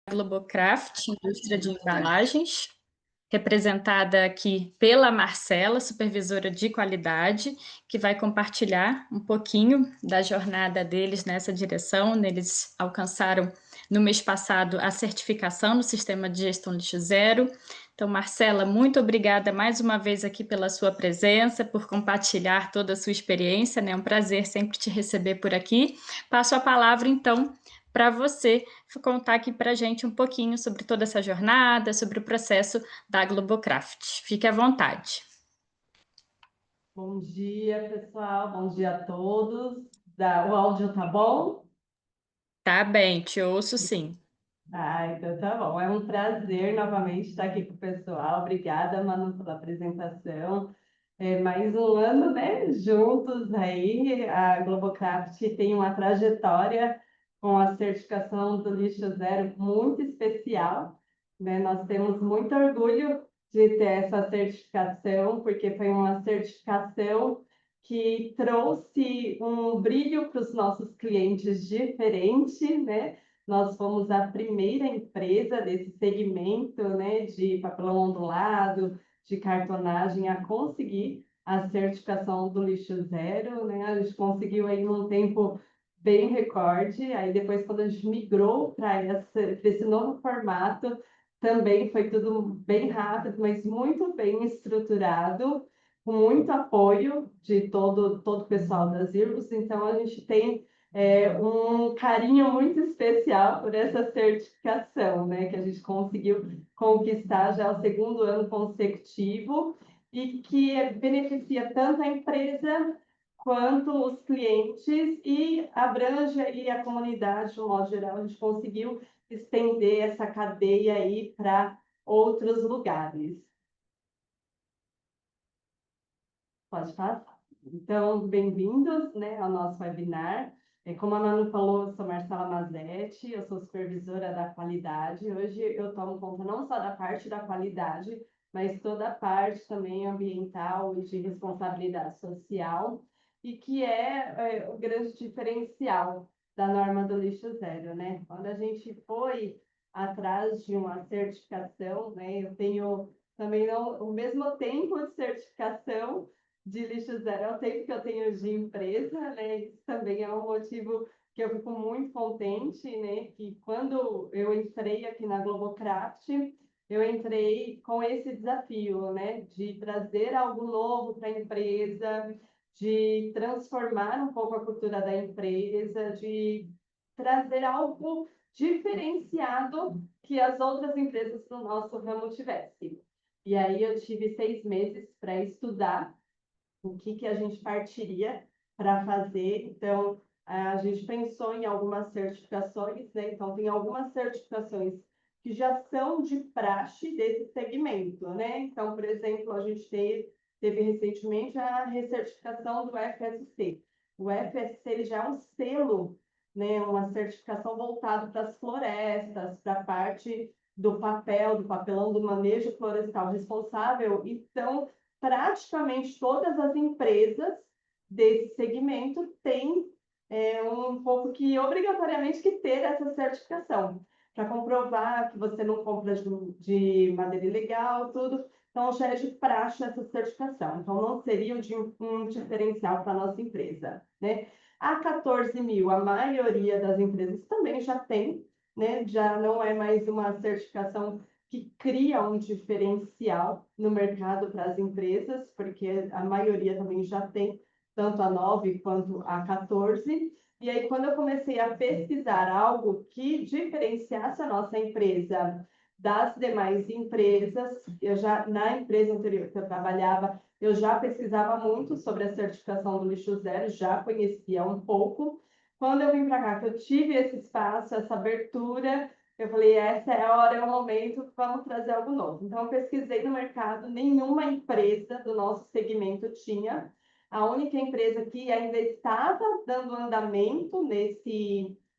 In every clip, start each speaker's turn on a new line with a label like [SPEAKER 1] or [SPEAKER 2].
[SPEAKER 1] Globocraft, indústria de embalagens, representada aqui pela Marcela, supervisora de qualidade, que vai compartilhar um pouquinho da jornada deles nessa direção. Eles alcançaram, no mês passado, a certificação no Sistema de Gestão Lixo Zero. Então, Marcela, muito obrigada mais uma vez aqui pela sua presença, por compartilhar toda a sua experiência, né? É um prazer sempre te receber por aqui. Passo a palavra, então, para você contar aqui para a gente um pouquinho sobre toda essa jornada, sobre o processo da Globocraft. Fique à vontade.
[SPEAKER 2] Bom dia, pessoal. Bom dia a todos. O áudio tá bom?
[SPEAKER 1] Tá bem, te ouço sim.
[SPEAKER 2] Então tá bom. É um prazer novamente estar aqui com o pessoal. Obrigada, Manu, pela apresentação. Mais um ano, né, juntos aí. A Globocraft tem uma trajetória com a certificação do lixo zero muito especial, né? Nós temos muito orgulho de ter essa certificação, porque foi uma certificação que trouxe um brilho para os nossos clientes diferente, né? Nós fomos a primeira empresa desse segmento, né, de papelão ondulado, de cartonagem, a conseguir a certificação do lixo zero, né? A gente conseguiu aí num tempo bem recorde. Aí depois, quando a gente migrou para esse novo formato, também foi tudo bem rápido, mas muito bem estruturado, com muito apoio de todo o pessoal das IRBOS. Então, a gente tem um carinho muito especial por essa certificação, né, que a gente conseguiu conquistar já o segundo ano consecutivo e que beneficia tanto a empresa quanto os clientes e abrange aí a comunidade, de um modo geral. A gente conseguiu estender essa cadeia aí para outros lugares. Pode passar. Então, bem-vindos, né, ao nosso webinar. Como a Manu falou, eu sou Marcela Mazetti, eu sou supervisora da qualidade. Hoje eu tomo conta não só da parte da qualidade, mas toda a parte também ambiental e de responsabilidade social, e que é o grande diferencial da norma do lixo zero, né? Quando a gente foi atrás de uma certificação, né, eu tenho também não, o mesmo tempo de certificação de lixo zero é o tempo que eu tenho de empresa, né? Isso também é um motivo que eu fico muito contente, né? Que quando eu entrei aqui na Globocraft, eu entrei com esse desafio, né? De trazer algo novo para a empresa, de transformar um pouco a cultura da empresa, de trazer algo diferenciado que as outras empresas do nosso ramo tivessem. E aí eu tive 6 meses para estudar o que a gente partiria para fazer. Então, a gente pensou em algumas certificações, né? Então, tem algumas certificações que já são de praxe desse segmento, né? Então, por exemplo, a gente teve recentemente a recertificação do FSC. O FSC ele já é um selo, né? Uma certificação voltada para as florestas, para a parte do papel, do papelão, do manejo florestal responsável. Então, praticamente todas as empresas desse segmento têm um pouco que obrigatoriamente que ter essa certificação para comprovar que você não compra de maneira ilegal, tudo. Então, já é de praxe essa certificação. Então, não seria um diferencial para a nossa empresa, né? A 14.000, a maioria das empresas também já tem, né? Já não é mais uma certificação que cria um diferencial no mercado para as empresas, porque a maioria também já tem tanto a 9 quanto a 14. E aí, quando eu comecei a pesquisar algo que diferenciasse a nossa empresa das demais empresas, eu já, na empresa anterior que eu trabalhava, eu já pesquisava muito sobre a certificação do lixo zero, já conhecia um pouco. Quando eu vim para cá, que eu tive esse espaço, essa abertura, eu falei, essa é a hora, é o momento, vamos trazer algo novo. Então, eu pesquisei no mercado, nenhuma empresa do nosso segmento tinha. A única empresa que ainda estava dando andamento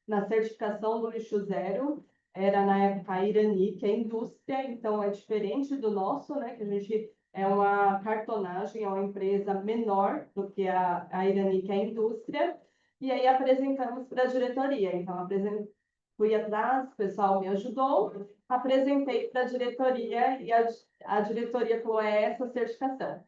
[SPEAKER 2] na certificação do lixo zero era, na época, a Irani, que é indústria, então é diferente do nosso, né? Que a gente é uma cartonagem, é uma empresa menor do que a Irani, que é a indústria. E aí apresentamos para a diretoria. Então, fui atrás, o pessoal me ajudou, apresentei para a diretoria e a diretoria falou, é essa certificação.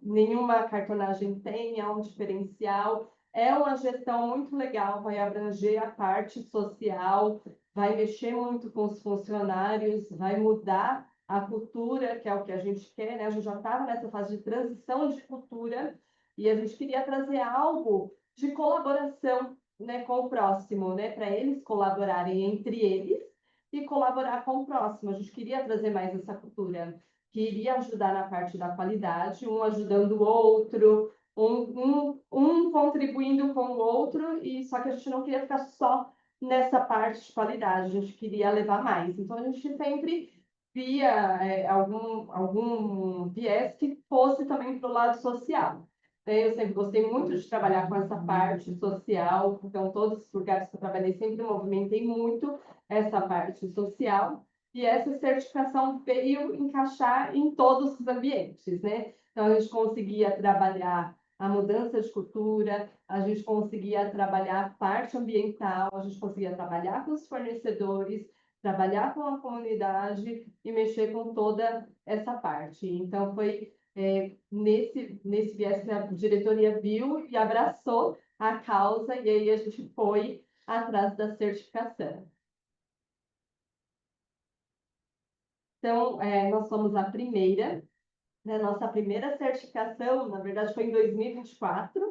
[SPEAKER 2] Nenhuma cartonagem tem, é um diferencial, é uma gestão muito legal, vai abranger a parte social, vai mexer muito com os funcionários, vai mudar a cultura, que é o que a gente quer, né? A gente já estava nessa fase de transição de cultura e a gente queria trazer algo de colaboração, né, com o próximo, né, para eles colaborarem entre eles e colaborar com o próximo. A gente queria trazer mais essa cultura, queria ajudar na parte da qualidade, um ajudando o outro, um contribuindo com o outro, e só que a gente não queria ficar só nessa parte de qualidade, a gente queria levar mais. Então, a gente sempre via algum viés que fosse também para o lado social. Eu sempre gostei muito de trabalhar com essa parte social, então todos os lugares que eu trabalhei sempre movimentei muito essa parte social, e essa certificação veio encaixar em todos os ambientes, né? Então, a gente conseguia trabalhar a mudança de cultura, a gente conseguia trabalhar a parte ambiental, a gente conseguia trabalhar com os fornecedores, trabalhar com a comunidade e mexer com toda essa parte. Então, foi nesse viés que a diretoria viu e abraçou a causa, e aí a gente foi atrás da certificação. Então, nós somos a primeira, né, nossa primeira certificação, na verdade, foi em 2024,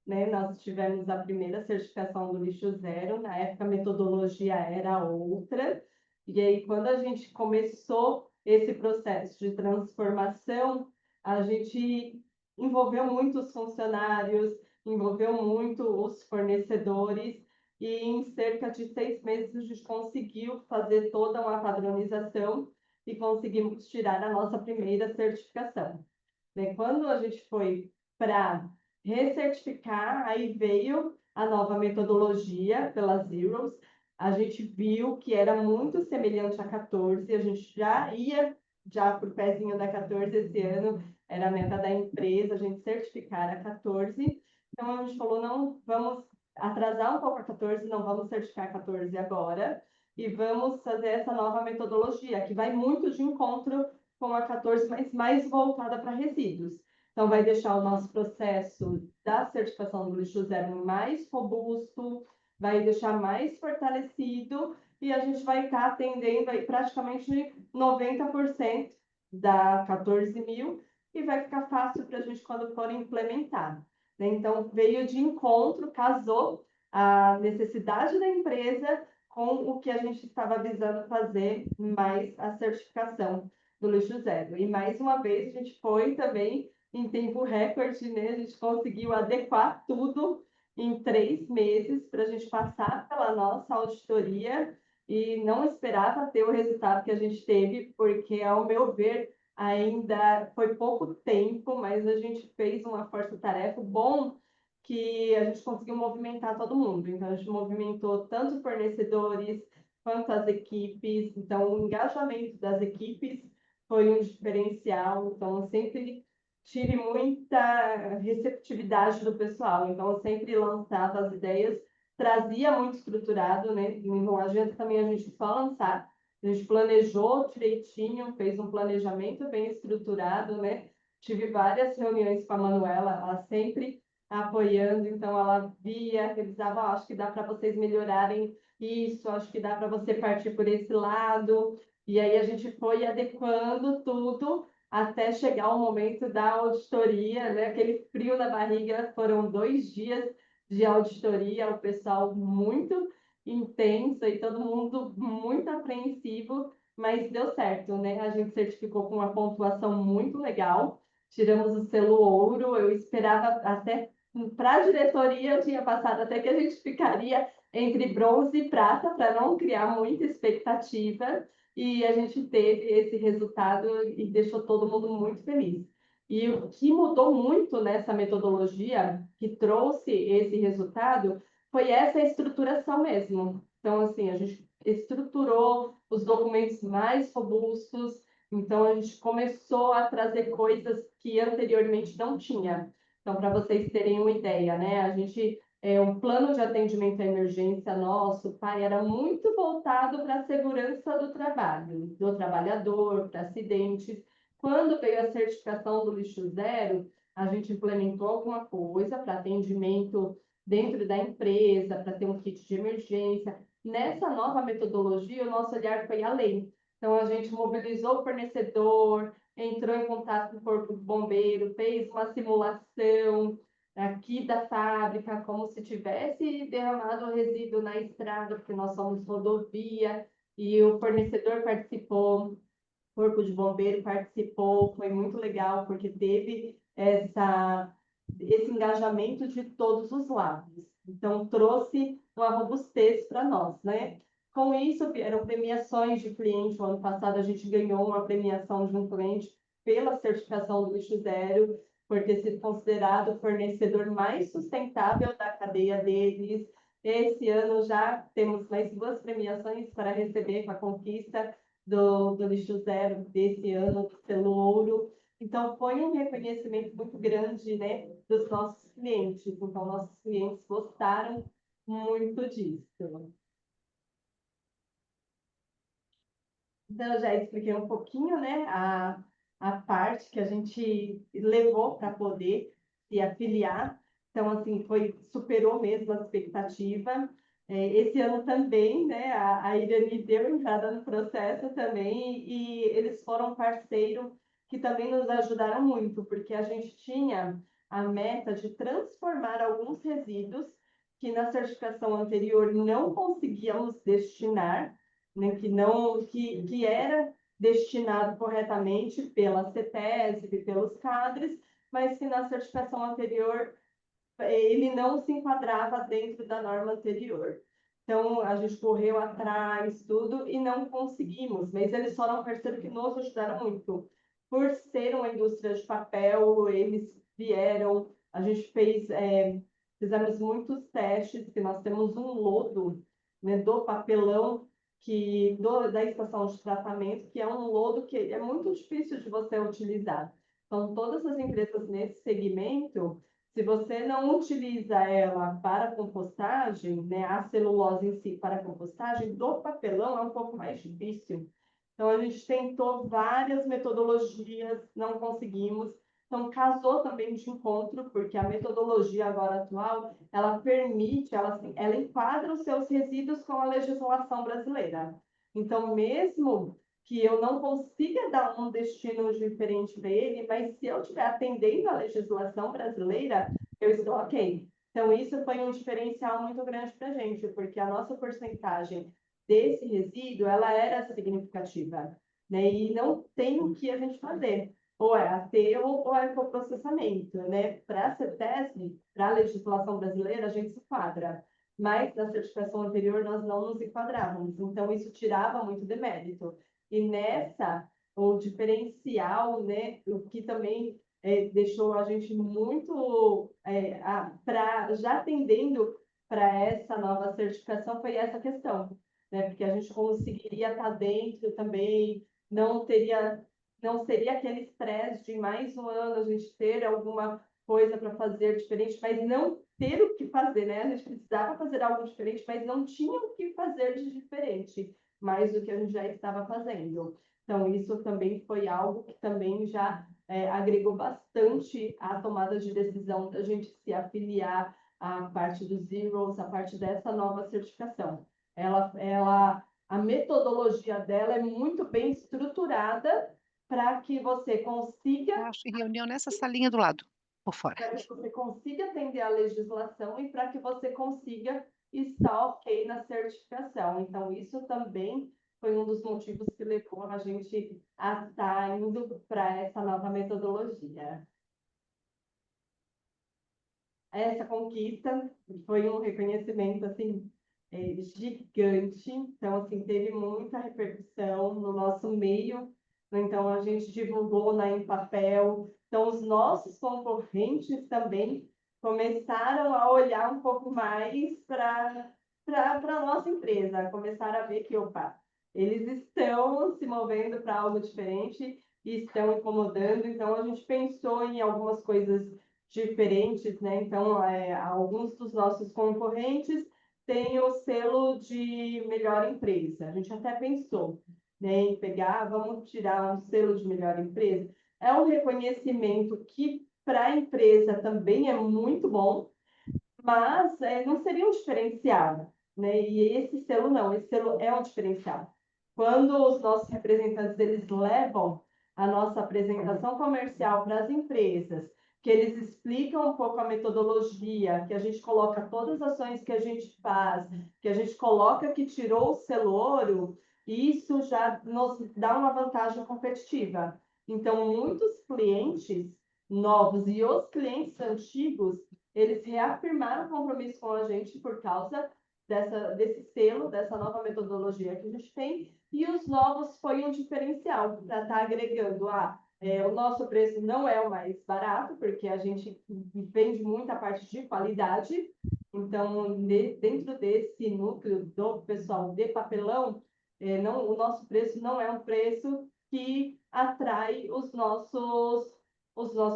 [SPEAKER 2] né? Nós tivemos a primeira certificação do lixo zero, na época a metodologia era outra, e aí quando a gente começou esse processo de transformação, a gente envolveu muito os funcionários, envolveu muito os fornecedores, e em cerca de 6 meses a gente conseguiu fazer toda uma padronização e conseguimos tirar a nossa primeira certificação. Quando a gente foi para recertificar, aí veio a nova metodologia pela Zeros, a gente viu que era muito semelhante à 14, a gente já ia para o pezinho da 14 esse ano, era a meta da empresa, a gente certificar a 14, então a gente falou, não, vamos atrasar um pouco a 14, não vamos certificar a 14 agora, e vamos fazer essa nova metodologia, que vai muito de encontro com a 14, mas mais voltada para resíduos. Então, vai deixar o nosso processo da certificação do lixo zero mais robusto, vai deixar mais fortalecido, e a gente vai estar atendendo aí praticamente 90% da 14.000, e vai ficar fácil para a gente quando for implementar. Então, veio de encontro, casou a necessidade da empresa com o que a gente estava visando fazer, mais a certificação do lixo zero. E mais uma vez a gente foi também em tempo recorde, né? A gente conseguiu adequar tudo em 3 meses para a gente passar pela nossa auditoria, e não esperava ter o resultado que a gente teve, porque, ao meu ver, ainda foi pouco tempo, mas a gente fez uma força-tarefa bom, que a gente conseguiu movimentar todo mundo. Então, a gente movimentou tanto fornecedores quanto as equipes. Então, o engajamento das equipes foi um diferencial. Então, eu sempre tive muita receptividade do pessoal. Então, eu sempre lançava as ideias, trazia muito estruturado, né? Não adianta também a gente só lançar. A gente planejou direitinho, fez um planejamento bem estruturado, né? Tive várias reuniões com a Manuela, ela sempre apoiando, então ela via, revisava, acho que dá para vocês melhorarem isso, acho que dá para você partir por esse lado, e aí a gente foi adequando tudo até chegar o momento da auditoria, né? Aquele frio na barriga, foram 2 dias de auditoria, o pessoal muito intenso e todo mundo muito apreensivo, mas deu certo, né? A gente certificou com uma pontuação muito legal, tiramos o selo ouro, eu esperava até para a diretoria, eu tinha passado até que a gente ficaria entre bronze e prata, para não criar muita expectativa, e a gente teve esse resultado e deixou todo mundo muito feliz. E o que mudou muito nessa metodologia, que trouxe esse resultado, foi essa estruturação mesmo. Então, assim, a gente estruturou os documentos mais robustos, então a gente começou a trazer coisas que anteriormente não tinha. Então, para vocês terem uma ideia, né? A gente o plano de atendimento à emergência nosso, pai, era muito voltado para a segurança do trabalho, do trabalhador, para acidentes. Quando veio a certificação do lixo zero, a gente implementou alguma coisa para atendimento dentro da empresa, para ter um kit de emergência. Nessa nova metodologia, o nosso olhar foi além. Então, a gente mobilizou o fornecedor, entrou em contato com o Corpo de Bombeiro, fez uma simulação aqui da fábrica, como se tivesse derramado resíduo na estrada, porque nós somos rodovia, e o fornecedor participou, o Corpo de Bombeiro participou, foi muito legal, porque teve esse engajamento de todos os lados. Então, trouxe uma robustez para nós, né? Com isso, vieram premiações de cliente. O ano passado, a gente ganhou uma premiação de um cliente pela certificação do lixo zero, por ter sido considerado o fornecedor mais sustentável da cadeia deles. Esse ano já temos mais 2 premiações para receber com a conquista do lixo zero desse ano, pelo ouro. Então, foi um reconhecimento muito grande, né, dos nossos clientes. Então, nossos clientes gostaram muito disso. Então, eu já expliquei um pouquinho, né, a parte que a gente levou para poder se afiliar. Então, assim, superou mesmo a expectativa. Esse ano também, né, a Irani deu entrada no processo também e eles foram parceiro que também nos ajudaram muito, porque a gente tinha a meta de transformar alguns resíduos que na certificação anterior não conseguíamos destinar, né, que era destinado corretamente pela CETESB, pelos CADRES, mas que na certificação anterior ele não se enquadrava dentro da norma anterior. Então, a gente correu atrás, tudo, e não conseguimos, mas eles foram um parceiro que nos ajudaram muito. Por ser uma indústria de papel, eles vieram, a gente fizemos muitos testes, que nós temos um lodo, né, do papelão, da estação de tratamento, que é um lodo que é muito difícil de você utilizar. Então, todas as empresas nesse segmento, se você não utiliza ela para compostagem, né, a celulose em si para compostagem, do papelão é um pouco mais difícil. Então, a gente tentou várias metodologias, não conseguimos. Então, casou também de encontro, porque a metodologia agora atual, ela permite, ela enquadra os seus resíduos com a legislação brasileira. Então, mesmo que eu não consiga dar um destino diferente para ele, mas se eu estiver atendendo à legislação brasileira, eu estou ok. Então, isso foi um diferencial muito grande para a gente, porque a nossa porcentagem desse resíduo, ela era significativa, né? E não tem o que a gente fazer. Ou é aterro ou é coprocessamento, né? Para a CETESB, para a legislação brasileira, a gente se enquadra. Mas na certificação anterior, nós não nos enquadrávamos. Então, isso tirava muito de mérito. E nessa, o diferencial, né, o que também deixou a gente muito já atendendo para essa nova certificação foi essa questão, né? Porque a gente conseguiria estar dentro também, não seria aquele estresse de mais um ano a gente ter alguma coisa para fazer diferente, mas não ter o que fazer, né? A gente precisava fazer algo diferente, mas não tinha o que fazer de diferente, mais do que a gente já estava fazendo. Então, isso também foi algo que também já agregou bastante à tomada de decisão da gente se afiliar à parte dos Zeros, à parte dessa nova certificação. A metodologia dela é muito bem estruturada para que você consiga
[SPEAKER 3] Acho, em reunião nessa salinha do lado, por fora.
[SPEAKER 2] para que você consiga atender a legislação e para que você consiga estar ok na certificação. Então, isso também foi um dos motivos que levou a gente a estar indo para essa nova metodologia. Essa conquista foi um reconhecimento assim gigante, então assim teve muita repercussão no nosso meio, então a gente divulgou na Empapel, então os nossos concorrentes também começaram a olhar um pouco mais para a nossa empresa, começaram a ver que, opa, eles estão se movendo para algo diferente e estão incomodando, então a gente pensou em algumas coisas diferentes, né? Então, alguns dos nossos concorrentes têm o selo de melhor empresa. A gente até pensou, né, em pegar, vamos tirar um selo de melhor empresa. É um reconhecimento que para a empresa também é muito bom, mas não seria um diferencial, né? E esse selo não, esse selo é um diferencial. Quando os nossos representantes eles levam a nossa apresentação comercial para as empresas, que eles explicam um pouco a metodologia, que a gente coloca todas as ações que a gente faz, que a gente coloca que tirou o selo ouro, isso já nos dá uma vantagem competitiva. Então, muitos clientes novos e os clientes antigos eles reafirmaram o compromisso com a gente por causa desse selo, dessa nova metodologia que a gente tem, e os novos foi um diferencial para estar agregando o nosso preço não é o mais barato, porque a gente vende muita parte de qualidade, então dentro desse núcleo do pessoal de papelão, o nosso preço não é um preço que atrai os nossos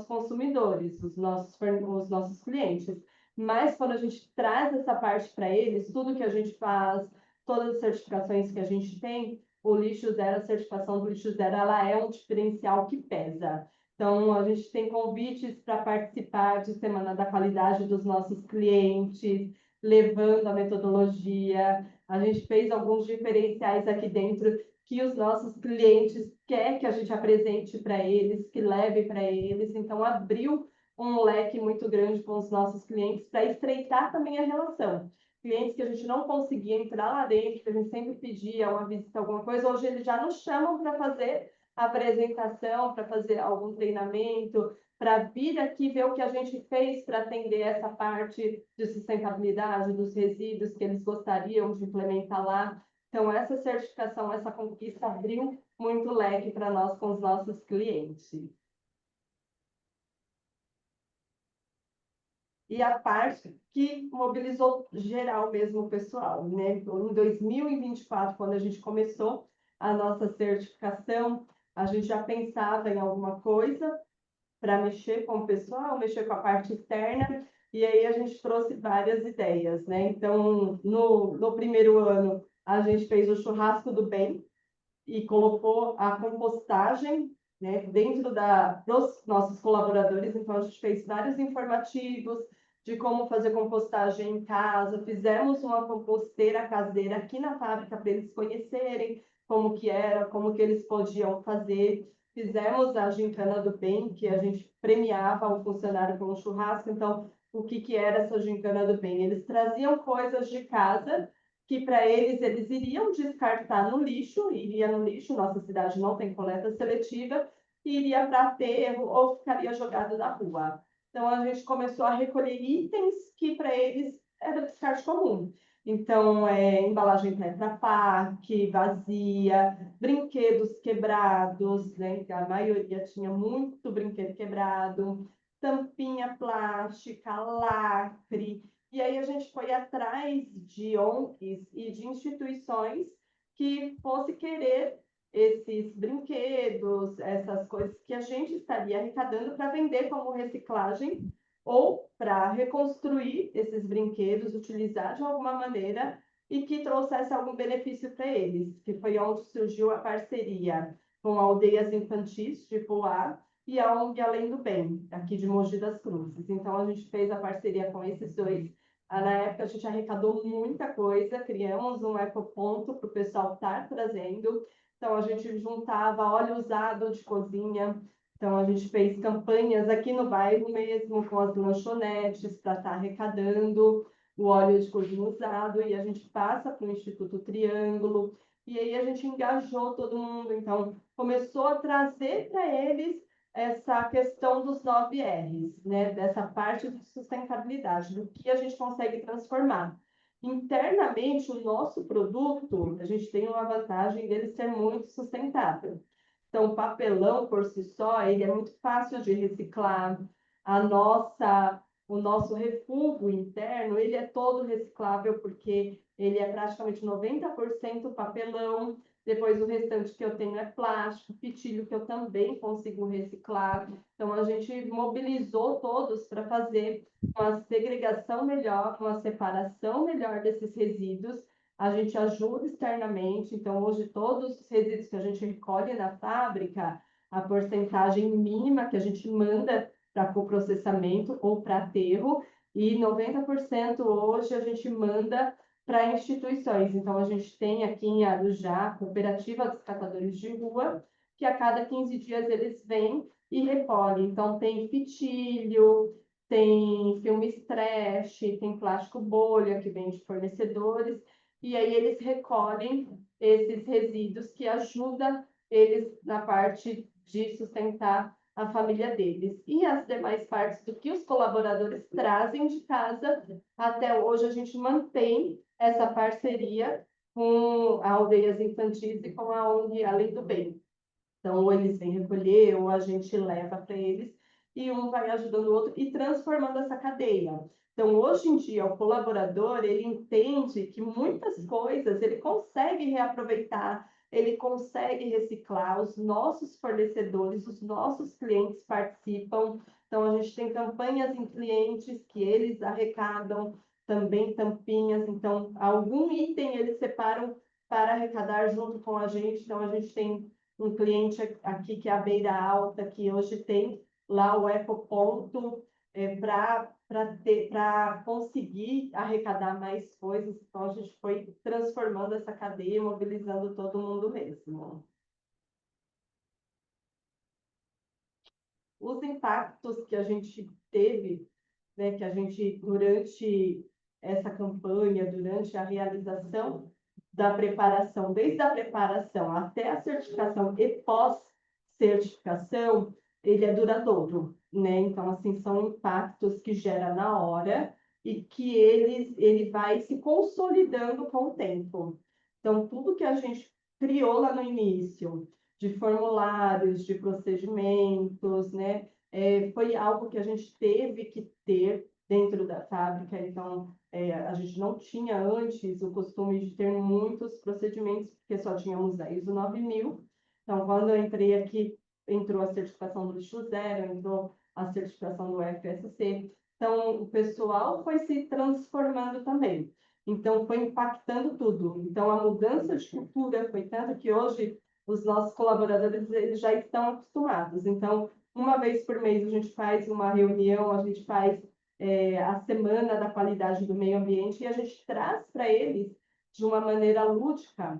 [SPEAKER 2] consumidores, os nossos clientes. Mas quando a gente traz essa parte para eles, tudo que a gente faz, todas as certificações que a gente tem, o lixo zero, a certificação do lixo zero, ela é um diferencial que pesa. Então, a gente tem convites para participar de Semana da Qualidade dos nossos clientes, levando a metodologia. A gente fez alguns diferenciais aqui dentro que os nossos clientes querem que a gente apresente para eles, que leve para eles. Então, abriu um leque muito grande com os nossos clientes para estreitar também a relação. Clientes que a gente não conseguia entrar lá dentro, que a gente sempre pedia uma visita, alguma coisa, hoje eles já nos chamam para fazer a apresentação, para fazer algum treinamento, para vir aqui ver o que a gente fez para atender essa parte de sustentabilidade dos resíduos que eles gostariam de implementar lá. Então, essa certificação, essa conquista abriu muito leque para nós com os nossos clientes. E a parte que mobilizou geral mesmo o pessoal, né? Em 2024, quando a gente começou a nossa certificação, a gente já pensava em alguma coisa para mexer com o pessoal, mexer com a parte externa, e aí a gente trouxe várias ideias, né? Então, no primeiro ano, a gente fez o churrasco do bem e colocou a compostagem, né, dentro dos nossos colaboradores. Então, a gente fez vários informativos de como fazer compostagem em casa, fizemos uma composteira caseira aqui na fábrica para eles conhecerem como que era, como que eles podiam fazer. Fizemos a gincana do bem, que a gente premiava o funcionário com um churrasco. Então, o que que era essa gincana do bem? Eles traziam coisas de casa que para eles iriam descartar no lixo, iria no lixo, nossa cidade não tem coleta seletiva, iria para aterro ou ficaria jogado na rua. Então, a gente começou a recolher itens que para eles era descarte comum. Então, embalagem Tetra Pak, vazia, brinquedos quebrados, né? A maioria tinha muito brinquedo quebrado, tampinha plástica, lacre. E aí a gente foi atrás de ONGs e de instituições que fosse querer esses brinquedos, essas coisas que a gente estaria arrecadando para vender como reciclagem ou para reconstruir esses brinquedos, utilizar de alguma maneira e que trouxesse algum benefício para eles, que foi onde surgiu a parceria com aldeias infantis de Poá e a ONG Além do Bem, aqui de Mogi das Cruzes. Então, a gente fez a parceria com esses dois. Na época, a gente arrecadou muita coisa, criamos um ecoponto para o pessoal estar trazendo. Então, a gente juntava óleo usado de cozinha. Então, a gente fez campanhas aqui no bairro mesmo, com as lanchonetes, para estar arrecadando o óleo de cozinha usado. E a gente passa para o Instituto Triângulo. E aí, a gente engajou todo mundo. Então, começou a trazer para eles essa questão dos 9 R's, né? Dessa parte de sustentabilidade, do que a gente consegue transformar. Internamente, o nosso produto, a gente tem uma vantagem dele ser muito sustentável. Então, o papelão por si só, ele é muito fácil de reciclar. O nosso refúgio interno, ele é todo reciclável, porque ele é praticamente 90% papelão. depois o restante que eu tenho é plástico, pitilho que eu também consigo reciclar. Então, a gente mobilizou todos para fazer uma segregação melhor, uma separação melhor desses resíduos. A gente ajuda externamente, então hoje todos os resíduos que a gente recolhe na fábrica, a porcentagem mínima que a gente manda para coprocessamento ou para aterro, e 90% hoje a gente manda para instituições. Então, a gente tem aqui em Arujá a Cooperativa dos Catadores de Rua, que a cada 15 dias eles vêm e recolhem. Então, tem fitilho, tem filme stretch, tem plástico bolha, que vem de fornecedores, e aí eles recolhem esses resíduos que ajudam eles na parte de sustentar a família deles. E as demais partes do que os colaboradores trazem de casa, até hoje a gente mantém essa parceria com a Aldeias Infantis e com a ONG Além do Bem. Então, ou eles vêm recolher, ou a gente leva para eles, e um vai ajudando o outro e transformando essa cadeia. Então, hoje em dia, o colaborador, ele entende que muitas coisas ele consegue reaproveitar, ele consegue reciclar, os nossos fornecedores, os nossos clientes participam. Então, a gente tem campanhas em clientes que eles arrecadam, também tampinhas. Então, algum item eles separam para arrecadar junto com a gente. Então, a gente tem um cliente aqui que é a Beira Alta, que hoje tem lá o ecoponto para conseguir arrecadar mais coisas. Então, a gente foi transformando essa cadeia, mobilizando todo mundo mesmo. Os impactos que a gente teve, né, que a gente, durante essa campanha, durante a realização da preparação, desde a preparação até a certificação e pós-certificação, ele é duradouro, né? Então, assim, são impactos que gera na hora e que ele vai se consolidando com o tempo. Então, tudo que a gente criou lá no início, de formulários, de procedimentos, né? Foi algo que a gente teve que ter dentro da fábrica. Então, a gente não tinha antes o costume de ter muitos procedimentos, porque só tínhamos a ISO 9000. Então, quando eu entrei aqui, entrou a certificação do lixo zero, entrou a certificação do FSC. Então, o pessoal foi se transformando também. Então, foi impactando tudo. Então, a mudança de cultura foi tanto que hoje os nossos colaboradores eles já estão acostumados. Então, uma vez por mês a gente faz uma reunião, a gente faz a Semana da Qualidade do Meio Ambiente e a gente traz para eles, de uma maneira lúdica,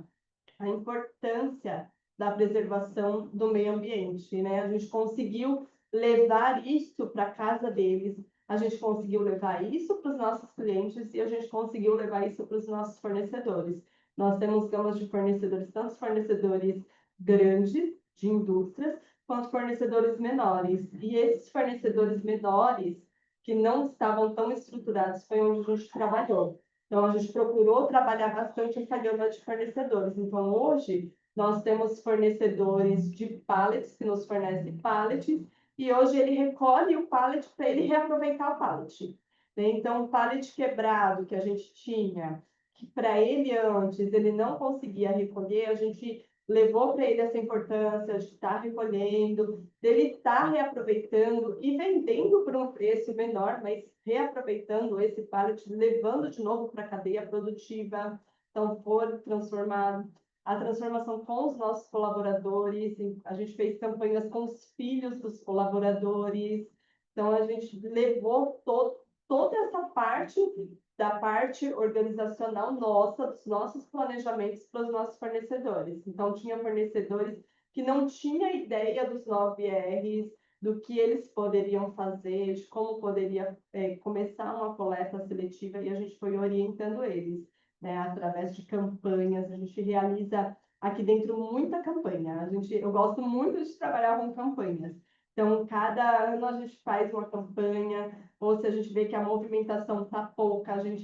[SPEAKER 2] a importância da preservação do meio ambiente, né? A gente conseguiu levar isso para a casa deles, a gente conseguiu levar isso para os nossos clientes e a gente conseguiu levar isso para os nossos fornecedores. Nós temos gamas de fornecedores, tanto fornecedores grandes, de indústrias, quanto fornecedores menores. E esses fornecedores menores, que não estavam tão estruturados, foi onde a gente trabalhou. Então, a gente procurou trabalhar bastante essa gama de fornecedores. Então, hoje, nós temos fornecedores de pallets, que nos fornecem pallets, e hoje ele recolhe o pallet para ele reaproveitar o pallet. Então, o pallet quebrado que a gente tinha, que para ele antes ele não conseguia recolher, a gente levou para ele essa importância de estar recolhendo, dele estar reaproveitando e vendendo por um preço menor, mas reaproveitando esse pallet, levando de novo para a cadeia produtiva. Então, foi transformado. A transformação com os nossos colaboradores, a gente fez campanhas com os filhos dos colaboradores. Então, a gente levou toda essa parte da parte organizacional nossa, dos nossos planejamentos para os nossos fornecedores. Então, tinha fornecedores que não tinham ideia dos 9 R's, do que eles poderiam fazer, de como poderia começar uma coleta seletiva, e a gente foi orientando eles, né, através de campanhas. A gente realiza aqui dentro muita campanha. Eu gosto muito de trabalhar com campanhas. Então, cada ano a gente faz uma campanha, ou se a gente vê que a movimentação está pouca, a gente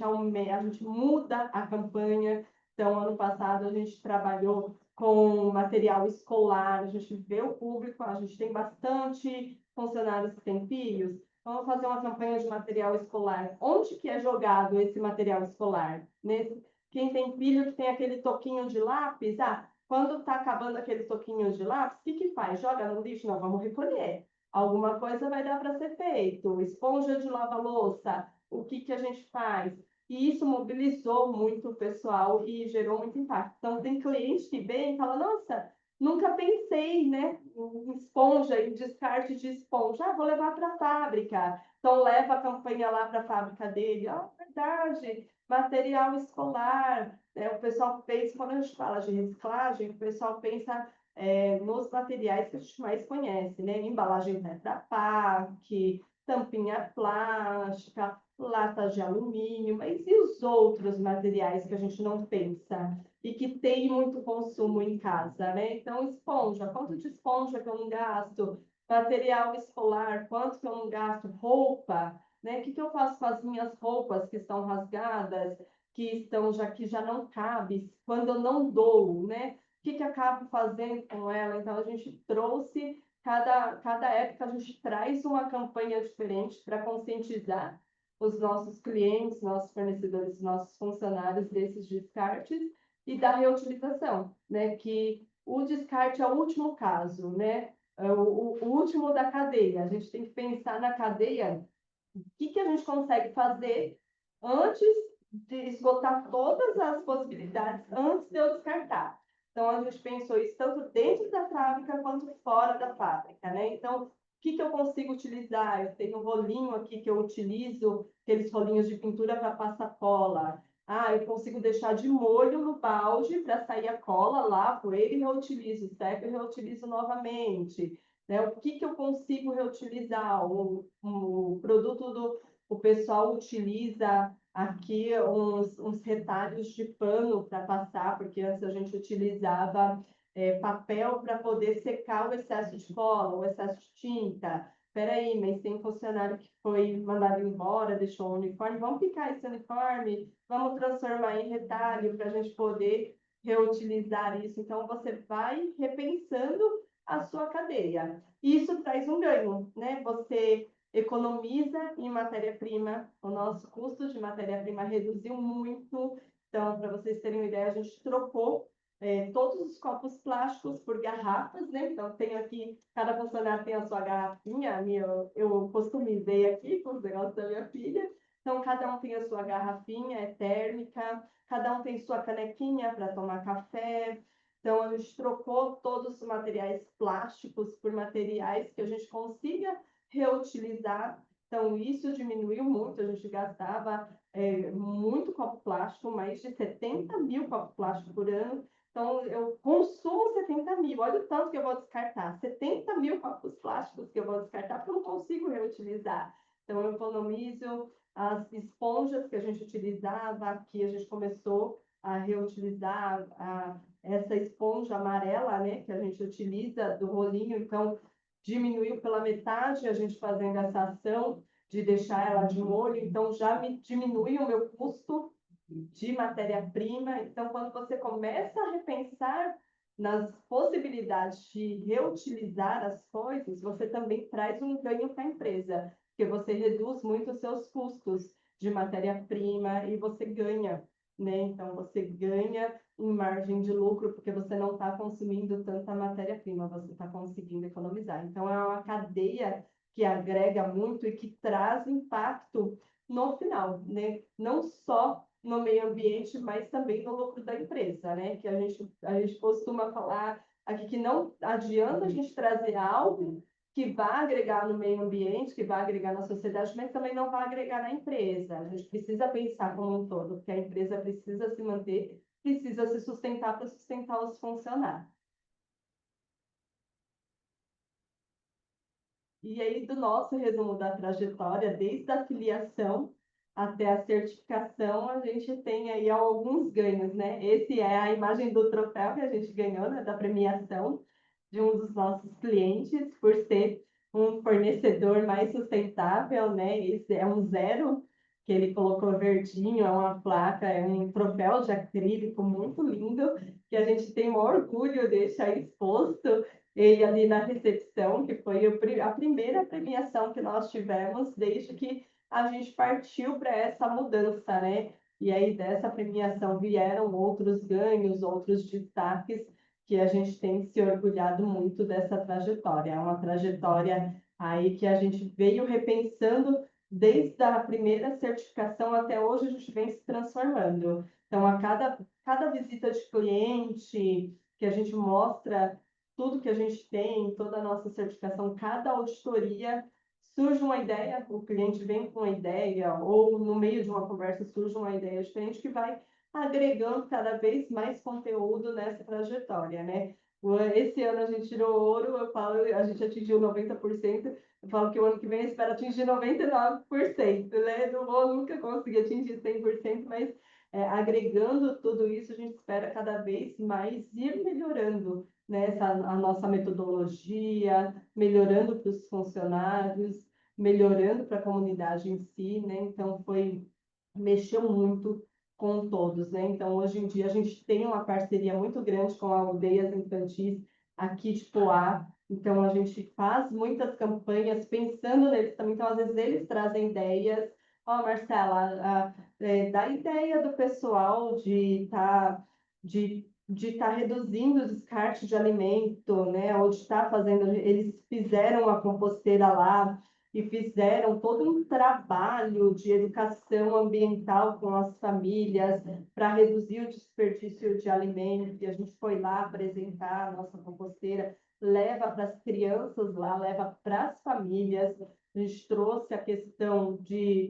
[SPEAKER 2] muda a campanha. Então, ano passado a gente trabalhou com material escolar, a gente vê o público, a gente tem bastante funcionários que têm filhos. Então, vamos fazer uma campanha de material escolar. Onde que é jogado esse material escolar? Quem tem filho que tem aquele toquinho de lápis, Quando está acabando aqueles toquinhos de lápis, o que que faz? Joga no lixo? Não, vamos recolher. Alguma coisa vai dar para ser feito. Esponja de lava-louça, o que que a gente faz? E isso mobilizou muito o pessoal e gerou muito impacto. Então, tem cliente que vem e fala, nossa, nunca pensei, né, em esponja, em descarte de esponja. Ah, vou levar para a fábrica. Então, leva a campanha lá para a fábrica dele. Ah, verdade, material escolar. O pessoal pensa, quando a gente fala de reciclagem, o pessoal pensa nos materiais que a gente mais conhece, né? Embalagem Tetra Pak, tampinha plástica, latas de alumínio, mas e os outros materiais que a gente não pensa e que tem muito consumo em casa, né? Então, esponja, quanto de esponja que eu não gasto? Material escolar, quanto que eu não gasto? Roupa, né? O que que eu faço com as minhas roupas que estão rasgadas, que já não cabe, quando eu não dou, né? O que que eu acabo fazendo com ela? Então, a gente trouxe, cada época a gente traz uma campanha diferente para conscientizar os nossos clientes, nossos fornecedores, nossos funcionários desses descartes e da reutilização, né? Que o descarte é o último caso, né? É o último da cadeia. A gente tem que pensar na cadeia, o que que a gente consegue fazer antes de esgotar todas as possibilidades, antes de eu descartar. Então, a gente pensou isso tanto dentro da fábrica quanto fora da fábrica, né? Então, o que que eu consigo utilizar? Eu tenho um rolinho aqui que eu utilizo, aqueles rolinhos de pintura para passar cola. Ah, eu consigo deixar de molho no balde para sair a cola, lavo ele e reutilizo, seco e reutilizo novamente, né? O que que eu consigo reutilizar? O produto o pessoal utiliza aqui uns retalhos de pano para passar, porque antes a gente utilizava papel para poder secar o excesso de cola, o excesso de tinta. Espera aí, mas tem um funcionário que foi mandado embora, deixou o uniforme, vamos picar esse uniforme, vamos transformar em retalho para a gente poder reutilizar isso. Então, você vai repensando a sua cadeia. Isso traz um ganho, né? Você economiza em matéria-prima, o nosso custo de matéria-prima reduziu muito. Então, para vocês terem uma ideia, a gente trocou todos os copos plásticos por garrafas, né? Então, tenho aqui, cada funcionário tem a sua garrafinha, a minha, eu customizei aqui com os negócios da minha filha. Então, cada um tem a sua garrafinha, é térmica, cada um tem sua canequinha para tomar café. Então, a gente trocou todos os materiais plásticos por materiais que a gente consiga reutilizar. Então, isso diminuiu muito, a gente gastava muito copo plástico, mais de 70 mil copos plásticos por ano. Então, eu consumo 70 mil, olha o tanto que eu vou descartar. 70 mil copos plásticos que eu vou descartar, porque eu não consigo reutilizar. Então, eu economizo as esponjas que a gente utilizava, aqui a gente começou a reutilizar essa esponja amarela, né, que a gente utiliza do rolinho, então diminuiu pela metade a gente fazendo essa ação de deixar ela de molho, então já me diminui o meu custo de matéria-prima. Então, quando você começa a repensar nas possibilidades de reutilizar as coisas, você também traz um ganho para a empresa, porque você reduz muito os seus custos de matéria-prima e você ganha, né? Então, você ganha em margem de lucro, porque você não está consumindo tanta matéria-prima, você está conseguindo economizar. Então, é uma cadeia que agrega muito e que traz impacto no final, né? Não só no meio ambiente, mas também no lucro da empresa, né? Que a gente costuma falar aqui que não adianta a gente trazer algo que vá agregar no meio ambiente, que vá agregar na sociedade, mas também não vai agregar na empresa. A gente precisa pensar como um todo, porque a empresa precisa se manter, precisa se sustentar para sustentar os funcionários. E aí, do nosso resumo da trajetória, desde a filiação até a certificação, a gente tem aí alguns ganhos, né? Esse é a imagem do troféu que a gente ganhou, né, da premiação de um dos nossos clientes, por ser um fornecedor mais sustentável, né? Esse é um zero, que ele colocou verdinho, é uma placa, é um troféu de acrílico muito lindo, que a gente tem o orgulho de deixar exposto ele ali na recepção, que foi a primeira premiação que nós tivemos desde que a gente partiu para essa mudança, né? E aí dessa premiação vieram outros ganhos, outros destaques que a gente tem se orgulhado muito dessa trajetória. É uma trajetória aí que a gente veio repensando desde a primeira certificação até hoje, a gente vem se transformando. Então, a cada visita de cliente, que a gente mostra tudo que a gente tem, toda a nossa certificação, cada auditoria, surge uma ideia, o cliente vem com uma ideia, ou no meio de uma conversa surge uma ideia diferente que vai agregando cada vez mais conteúdo nessa trajetória, né? Esse ano a gente tirou ouro, eu falo, a gente atingiu 90%, eu falo que o ano que vem eu espero atingir 99%, né? Não vou nunca conseguir atingir 100%, mas agregando tudo isso, a gente espera cada vez mais ir melhorando, né, a nossa metodologia, melhorando para os funcionários, melhorando para a comunidade em si, né? Então, mexeu muito com todos, né? Então, hoje em dia, a gente tem uma parceria muito grande com aldeias infantis aqui de Poá. Então, a gente faz muitas campanhas pensando neles também. Então, às vezes, eles trazem ideias. Ó, Marcela, da ideia do pessoal de estar reduzindo o descarte de alimento, né? Ou de estar fazendo, eles fizeram a composteira lá e fizeram todo um trabalho de educação ambiental com as famílias para reduzir o desperdício de alimento. E a gente foi lá apresentar a nossa composteira, leva para as crianças lá, leva para as famílias. A gente trouxe a questão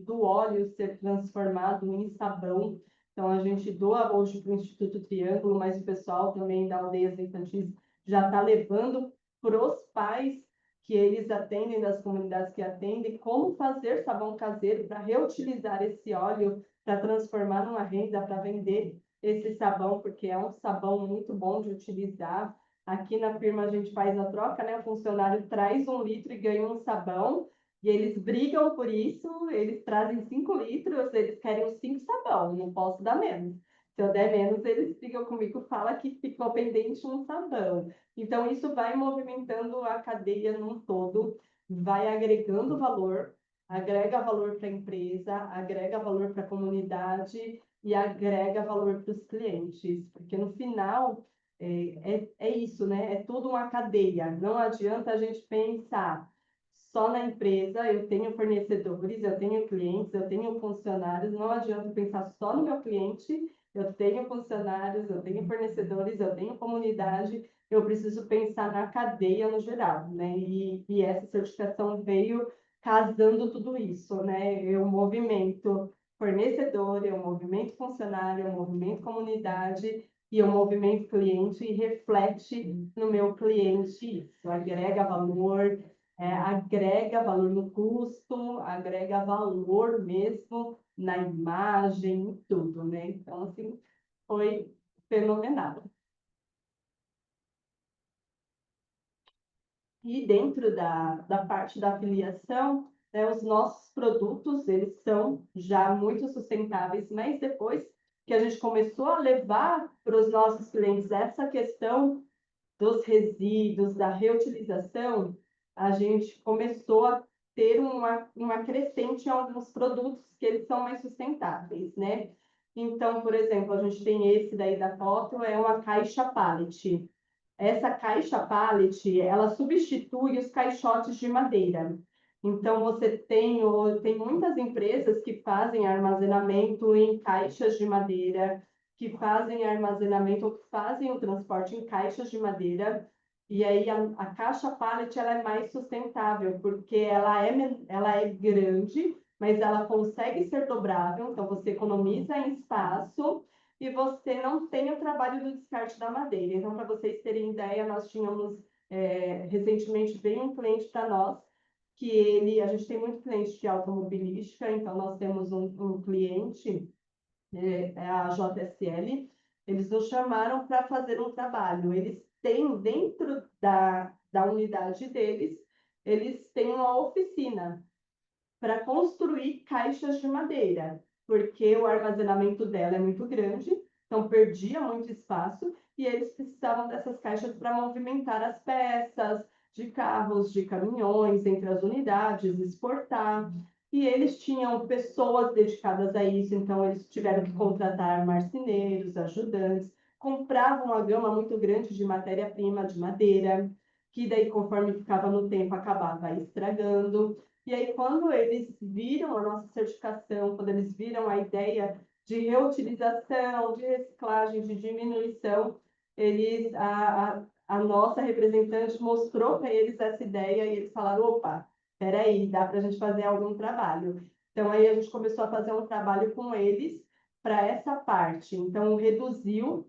[SPEAKER 2] do óleo ser transformado em sabão. Então, a gente doa hoje para o Instituto Triângulo, mas o pessoal também da Aldeias Infantis já está levando para os pais que eles atendem, das comunidades que atendem, como fazer sabão caseiro para reutilizar esse óleo, para transformar numa renda, para vender esse sabão, porque é um sabão muito bom de utilizar. Aqui na firma a gente faz a troca, né? O funcionário traz 1 litro e ganha um sabão, e eles brigam por isso, eles trazem 5 litros, eles querem os 5 sabão, não posso dar menos. Se eu der menos, eles brigam comigo, fala que ficou pendente um sabão. Então, isso vai movimentando a cadeia num todo, vai agregando valor, agrega valor para a empresa, agrega valor para a comunidade e agrega valor para os clientes, porque no final é isso, né? É tudo uma cadeia. Não adianta a gente pensar só na empresa, eu tenho fornecedores, eu tenho clientes, eu tenho funcionários, não adianta pensar só no meu cliente, eu tenho funcionários, eu tenho fornecedores, eu tenho comunidade, eu preciso pensar na cadeia no geral, né? E essa certificação veio casando tudo isso, né? Eu movimento fornecedor, eu movimento funcionário, eu movimento comunidade e eu movimento cliente e reflete no meu cliente isso, agrega valor no custo, agrega valor mesmo na imagem, em tudo, né? Então, assim, foi fenomenal. E dentro da parte da afiliação, né, os nossos produtos, eles são já muito sustentáveis, mas depois que a gente começou a levar para os nossos clientes essa questão dos resíduos, da reutilização, a gente começou a ter uma crescente em alguns produtos que eles são mais sustentáveis, né? Então, por exemplo, a gente tem esse daí da foto, é uma caixa pallet. Essa caixa pallet, ela substitui os caixotes de madeira. Então, você tem muitas empresas que fazem armazenamento em caixas de madeira, que fazem armazenamento ou que fazem o transporte em caixas de madeira. E aí, a caixa pallet, ela é mais sustentável, porque ela é grande, mas ela consegue ser dobrável, então você economiza em espaço e você não tem o trabalho do descarte da madeira. Então, para vocês terem ideia, nós tínhamos recentemente veio um cliente para nós a gente tem muito cliente de automobilística, então nós temos um cliente, a JSL, eles nos chamaram para fazer um trabalho. Eles têm dentro da unidade deles, eles têm uma oficina para construir caixas de madeira, porque o armazenamento dela é muito grande, então perdia muito espaço, e eles precisavam dessas caixas para movimentar as peças de carros, de caminhões entre as unidades, exportar. E eles tinham pessoas dedicadas a isso, então eles tiveram que contratar marceneiros, ajudantes, compravam uma gama muito grande de matéria-prima, de madeira, que daí, conforme ficava no tempo, acabava estragando. E aí, quando eles viram a nossa certificação, quando eles viram a ideia de reutilização, de reciclagem, de diminuição, a nossa representante mostrou para eles essa ideia e eles falaram, opa, espera aí, dá para a gente fazer algum trabalho. Então, aí a gente começou a fazer um trabalho com eles para essa parte. Então, reduziu,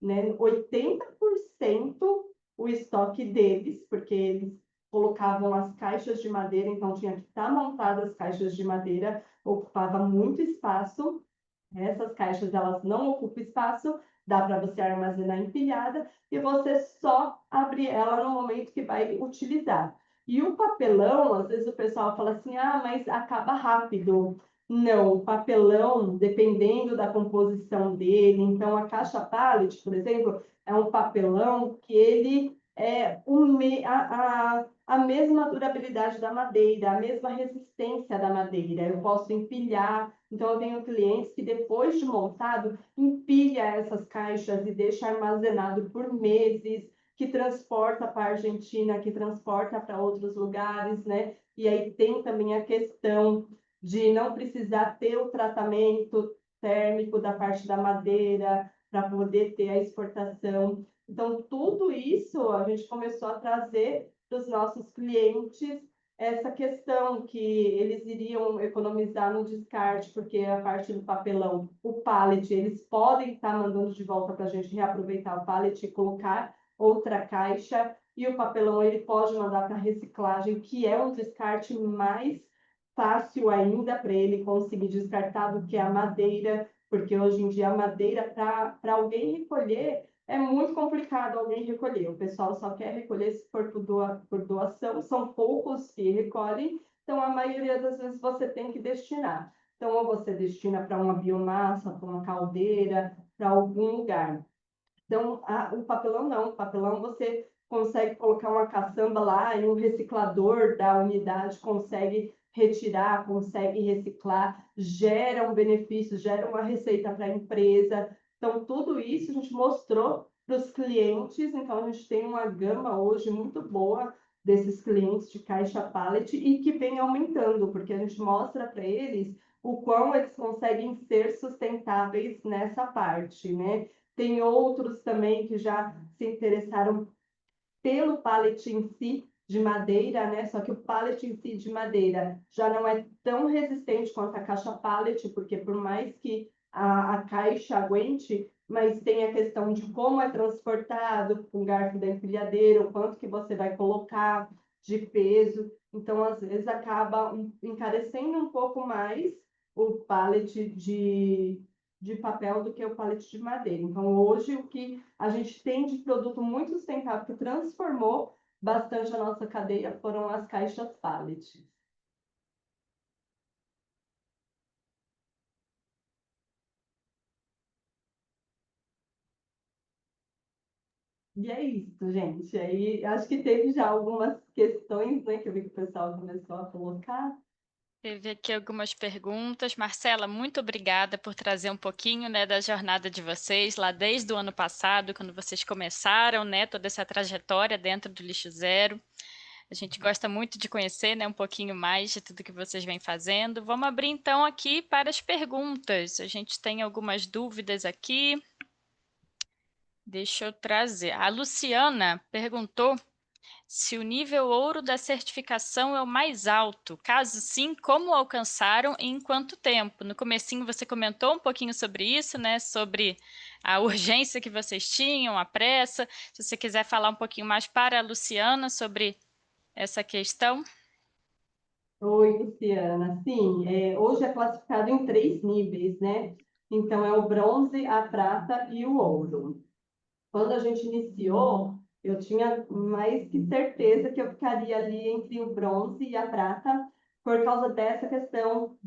[SPEAKER 2] né, 80% o estoque deles, porque eles colocavam as caixas de madeira, então tinha que estar montadas as caixas de madeira, ocupava muito espaço. Essas caixas, elas não ocupam espaço, dá para você armazenar empilhada e você só abre ela no momento que vai utilizar. E o papelão, às vezes o pessoal fala assim, ah, mas acaba rápido. Não, o papelão, dependendo da composição dele, então a caixa pallet, por exemplo, é um papelão que ele é a mesma durabilidade da madeira, a mesma resistência da madeira. Eu posso empilhar, então eu tenho clientes que depois de montado, empilha essas caixas e deixa armazenado por meses, que transporta para a Argentina, que transporta para outros lugares, né? E aí tem também a questão de não precisar ter o tratamento térmico da parte da madeira para poder ter a exportação. Então, tudo isso a gente começou a trazer para os nossos clientes essa questão que eles iriam economizar no descarte, porque a parte do papelão, o pallet, eles podem estar mandando de volta para a gente reaproveitar o pallet e colocar outra caixa, e o papelão ele pode mandar para reciclagem, que é um descarte mais fácil ainda para ele conseguir descartar do que a madeira, porque hoje em dia a madeira, para alguém recolher, é muito complicado alguém recolher. O pessoal só quer recolher se for por doação, são poucos que recolhem, então a maioria das vezes você tem que destinar. Então, ou você destina para uma biomassa, para uma caldeira, para algum lugar. Então, o papelão não. O papelão você consegue colocar uma caçamba lá e um reciclador da unidade consegue retirar, consegue reciclar, gera um benefício, gera uma receita para a empresa. Então, tudo isso a gente mostrou para os clientes. Então, a gente tem uma gama hoje muito boa desses clientes de caixa pallet e que vem aumentando, porque a gente mostra para eles o quão eles conseguem ser sustentáveis nessa parte, né? Tem outros também que já se interessaram pelo pallet em si de madeira, né? Só que o pallet em si de madeira já não é tão resistente quanto a caixa pallet, porque por mais que a caixa aguente, mas tem a questão de como é transportado com o garfo da empilhadeira, o quanto que você vai colocar de peso. Então, às vezes, acaba encarecendo um pouco mais o pallet de papel do que o pallet de madeira. Então, hoje, o que a gente tem de produto muito sustentável que transformou bastante a nossa cadeia foram as caixas pallet. E é isso, gente. Aí, acho que teve já algumas questões, né, que eu vi que o pessoal começou a colocar.
[SPEAKER 1] Teve aqui algumas perguntas. Marcela, muito obrigada por trazer um pouquinho, né, da jornada de vocês, lá desde o ano passado, quando vocês começaram, né, toda essa trajetória dentro do Lixo Zero. A gente gosta muito de conhecer, né, um pouquinho mais de tudo que vocês vêm fazendo. Vamos abrir, então, aqui para as perguntas. A gente tem algumas dúvidas aqui. Deixa eu trazer. A Luciana perguntou se o nível ouro da certificação é o mais alto. Caso sim, como alcançaram e em quanto tempo? No comecinho você comentou um pouquinho sobre isso, né? Sobre a urgência que vocês tinham, a pressa. Se você quiser falar um pouquinho mais para a Luciana sobre essa questão.
[SPEAKER 2] Oi, Luciana. Sim, hoje é classificado em 3 níveis, né? Então, é o bronze, a prata e o ouro. Quando a gente iniciou, eu tinha mais que certeza que eu ficaria ali entre o bronze e a prata, por causa dessa questão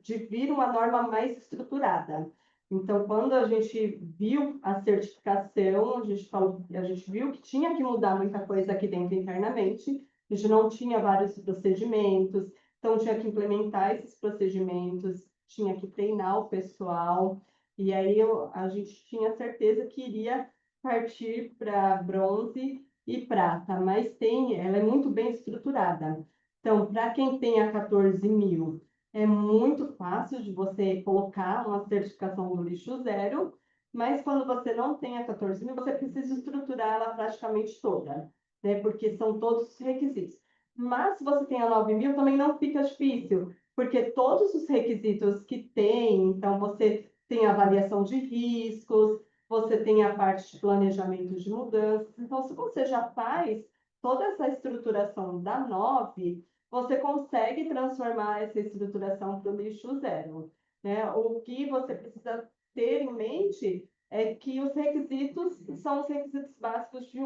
[SPEAKER 2] de vir uma norma mais estruturada. Então, quando a gente viu a certificação, a gente viu que tinha que mudar muita coisa aqui dentro internamente, a gente não tinha vários procedimentos, então tinha que implementar esses procedimentos, tinha que treinar o pessoal, E aí a gente tinha certeza que iria partir para bronze e prata, mas ela é muito bem estruturada. Então, para quem tem a 14.000, é muito fácil de você colocar uma certificação do lixo zero, mas quando você não tem a 14.000, você precisa estruturar ela praticamente toda, né? Porque são todos os requisitos. Mas se você tem a 9.000, também não fica difícil, porque todos os requisitos que tem, então você tem avaliação de riscos, você tem a parte de planejamento de mudanças. Então, se você já faz toda essa estruturação da 9, você consegue transformar essa estruturação para o lixo zero, né? O que você precisa ter em mente é que os requisitos são os requisitos básicos de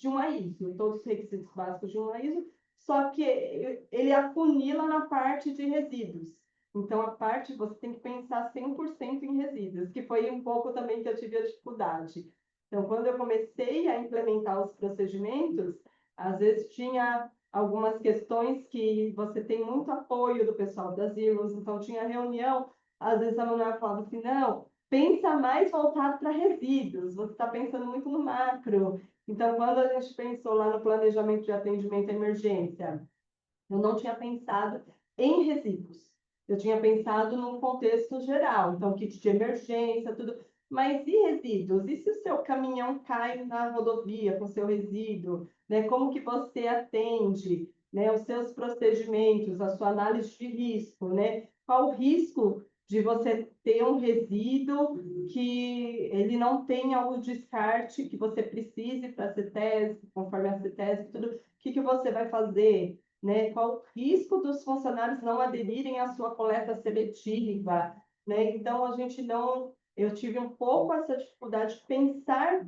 [SPEAKER 2] uma ISO, todos os requisitos básicos de uma ISO, só que ele afunila na parte de resíduos. Então, a parte, você tem que pensar 100% em resíduos, que foi um pouco também que eu tive a dificuldade. Então, quando eu comecei a implementar os procedimentos, às vezes tinha algumas questões que você tem muito apoio do pessoal das ILOs, então tinha reunião, às vezes a Manuela falava assim, não, pensa mais voltado para resíduos, você está pensando muito no macro. Então, quando a gente pensou lá no planejamento de atendimento à emergência, eu não tinha pensado em resíduos. Eu tinha pensado num contexto geral, então kit de emergência, tudo. Mas e resíduos? E se o seu caminhão cai na rodovia com seu resíduo? Né? Como que você atende? Né? Os seus procedimentos, a sua análise de risco, né? Qual o risco de você ter um resíduo que ele não tenha o descarte que você precise para a CETESB, conforme a CETESB, tudo? O que você vai fazer? Né? Qual o risco dos funcionários não aderirem à sua coleta seletiva, né? Então, eu tive um pouco essa dificuldade de pensar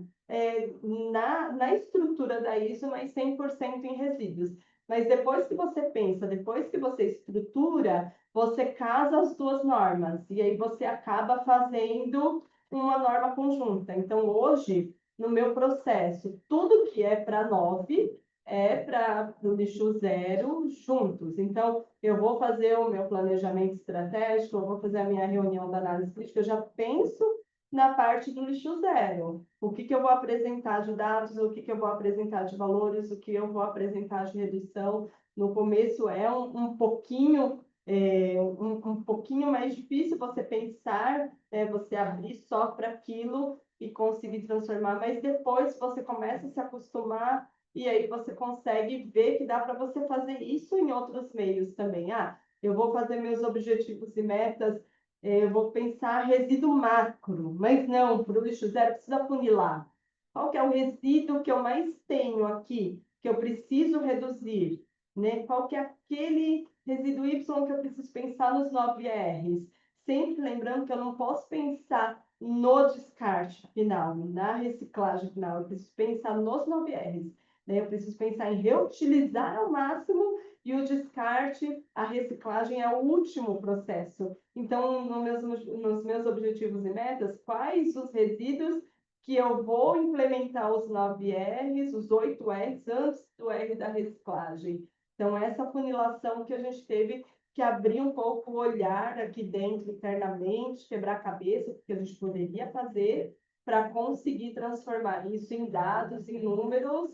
[SPEAKER 2] na estrutura da ISO, mas 100% em resíduos. Mas depois que você pensa, depois que você estrutura, você casa as duas normas, e aí você acaba fazendo uma norma conjunta. Então, hoje, no meu processo, tudo que é para 9 é para o lixo zero juntos. Então, eu vou fazer o meu planejamento estratégico, eu vou fazer a minha reunião da análise crítica, eu já penso na parte do lixo zero. O que eu vou apresentar de dados, o que eu vou apresentar de valores, o que eu vou apresentar de redução. No começo é um pouquinho um pouquinho mais difícil você pensar, você abrir só para aquilo e conseguir transformar, mas depois você começa a se acostumar e aí você consegue ver que dá para você fazer isso em outros meios também. Ah, eu vou fazer meus objetivos e metas, eu vou pensar resíduo macro, mas não, para o lixo zero precisa funilar. Qual que é o resíduo que eu mais tenho aqui, que eu preciso reduzir? Né? Qual que é aquele resíduo Y que eu preciso pensar nos 9 R's? Sempre lembrando que eu não posso pensar no descarte final, na reciclagem final, eu preciso pensar nos 9 R's. Né? Eu preciso pensar em reutilizar ao máximo e o descarte, a reciclagem é o último processo. Então, nos meus objetivos e metas, quais os resíduos que eu vou implementar os 9 R's, os 8 R's, antes do R da reciclagem? Então, essa funilação que a gente teve que abrir um pouco o olhar aqui dentro internamente, quebrar a cabeça, porque a gente poderia fazer para conseguir transformar isso em dados, em números,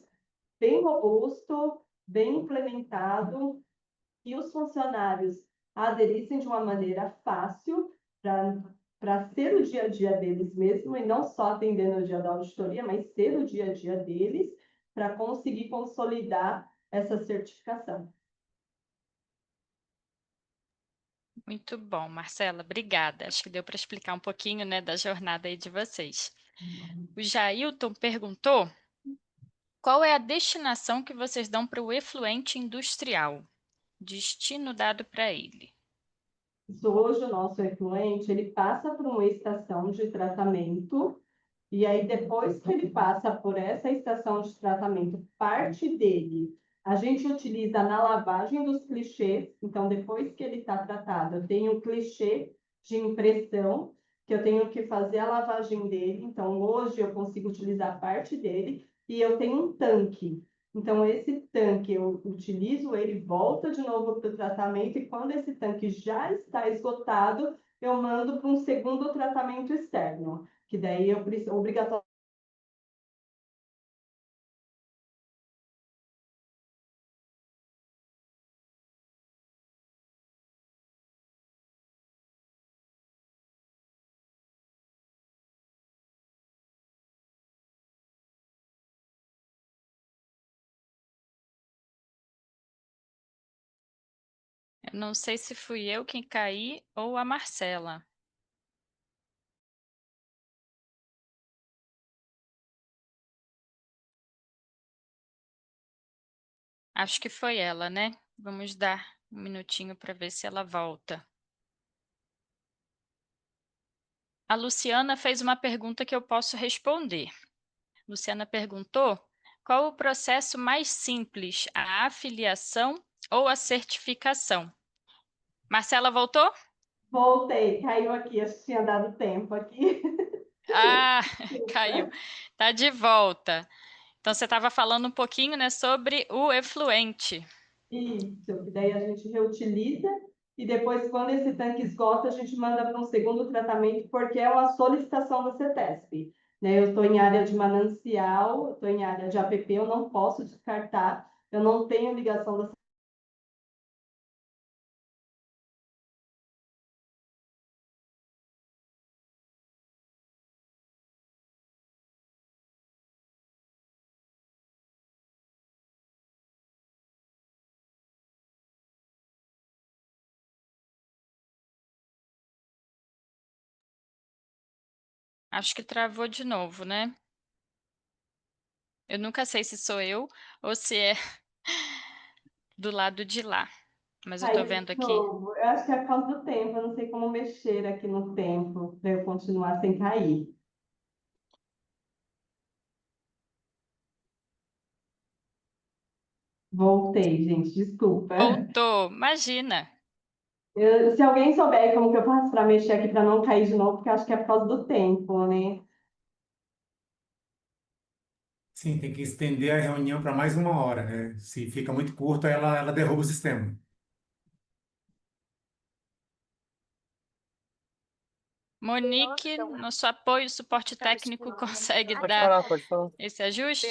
[SPEAKER 2] bem robusto, bem implementado, e os funcionários aderissem de uma maneira fácil para ser o dia a dia deles mesmo, e não só atendendo o dia da auditoria, mas ser o dia a dia deles, para conseguir consolidar essa certificação.
[SPEAKER 1] Muito bom, Marcela, obrigada. Acho que deu para explicar um pouquinho, né, da jornada aí de vocês. O Jailton perguntou qual é a destinação que vocês dão para o efluente industrial? Destino dado para ele.
[SPEAKER 2] Hoje, o nosso efluente, ele passa por uma estação de tratamento, e aí depois que ele passa por essa estação de tratamento, parte dele, a gente utiliza na lavagem dos clichês. Então, depois que ele está tratado, eu tenho um clichê de impressão, que eu tenho que fazer a lavagem dele. Então, hoje eu consigo utilizar parte dele, e eu tenho um tanque. Então, esse tanque, eu utilizo ele, volta de novo para o tratamento, e quando esse tanque já está esgotado, eu mando para um segundo tratamento externo, que daí eu preciso obrigatoriamente.
[SPEAKER 1] Eu não sei se fui eu quem caí ou a Marcela. Acho que foi ela, né? Vamos dar um minutinho para ver se ela volta. A Luciana fez uma pergunta que eu posso responder. Luciana perguntou: qual o processo mais simples, a afiliação ou a certificação? Marcela voltou?
[SPEAKER 2] Voltei, caiu aqui, acho que tinha dado tempo aqui.
[SPEAKER 1] Ah, caiu. Tá de volta. Então você estava falando um pouquinho, né, sobre o efluente.
[SPEAKER 2] Isso, que daí a gente reutiliza e depois, quando esse tanque esgota, a gente manda para um segundo tratamento, porque é uma solicitação da CETESB. Né? Eu estou em área de manancial, estou em área de APP, eu não posso descartar, eu não tenho ligação da.
[SPEAKER 1] Acho que travou de novo, né? Eu nunca sei se sou eu ou se é do lado de lá, mas eu estou
[SPEAKER 2] Caiu
[SPEAKER 1] vendo
[SPEAKER 2] de
[SPEAKER 1] aqui.
[SPEAKER 2] novo. Eu acho que é por causa do tempo, eu não sei como mexer aqui no tempo para eu continuar sem cair. Voltei, gente, desculpa.
[SPEAKER 1] Voltou, imagina.
[SPEAKER 2] Se alguém souber como que eu faço para mexer aqui para não cair de novo, porque eu acho que é por causa do tempo, né?
[SPEAKER 4] Sim, tem que estender a reunião para mais uma hora, né? Se fica muito curto, ela derruba o sistema.
[SPEAKER 1] Monique, nosso apoio e suporte técnico consegue
[SPEAKER 5] Pode
[SPEAKER 1] dar
[SPEAKER 5] falar, pode falar.
[SPEAKER 1] esse ajuste?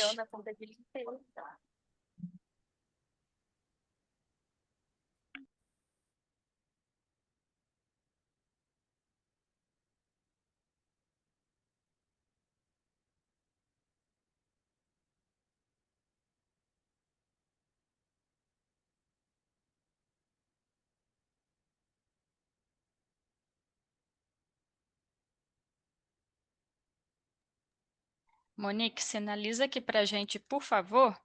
[SPEAKER 1] Monique, sinaliza aqui para a gente, por favor,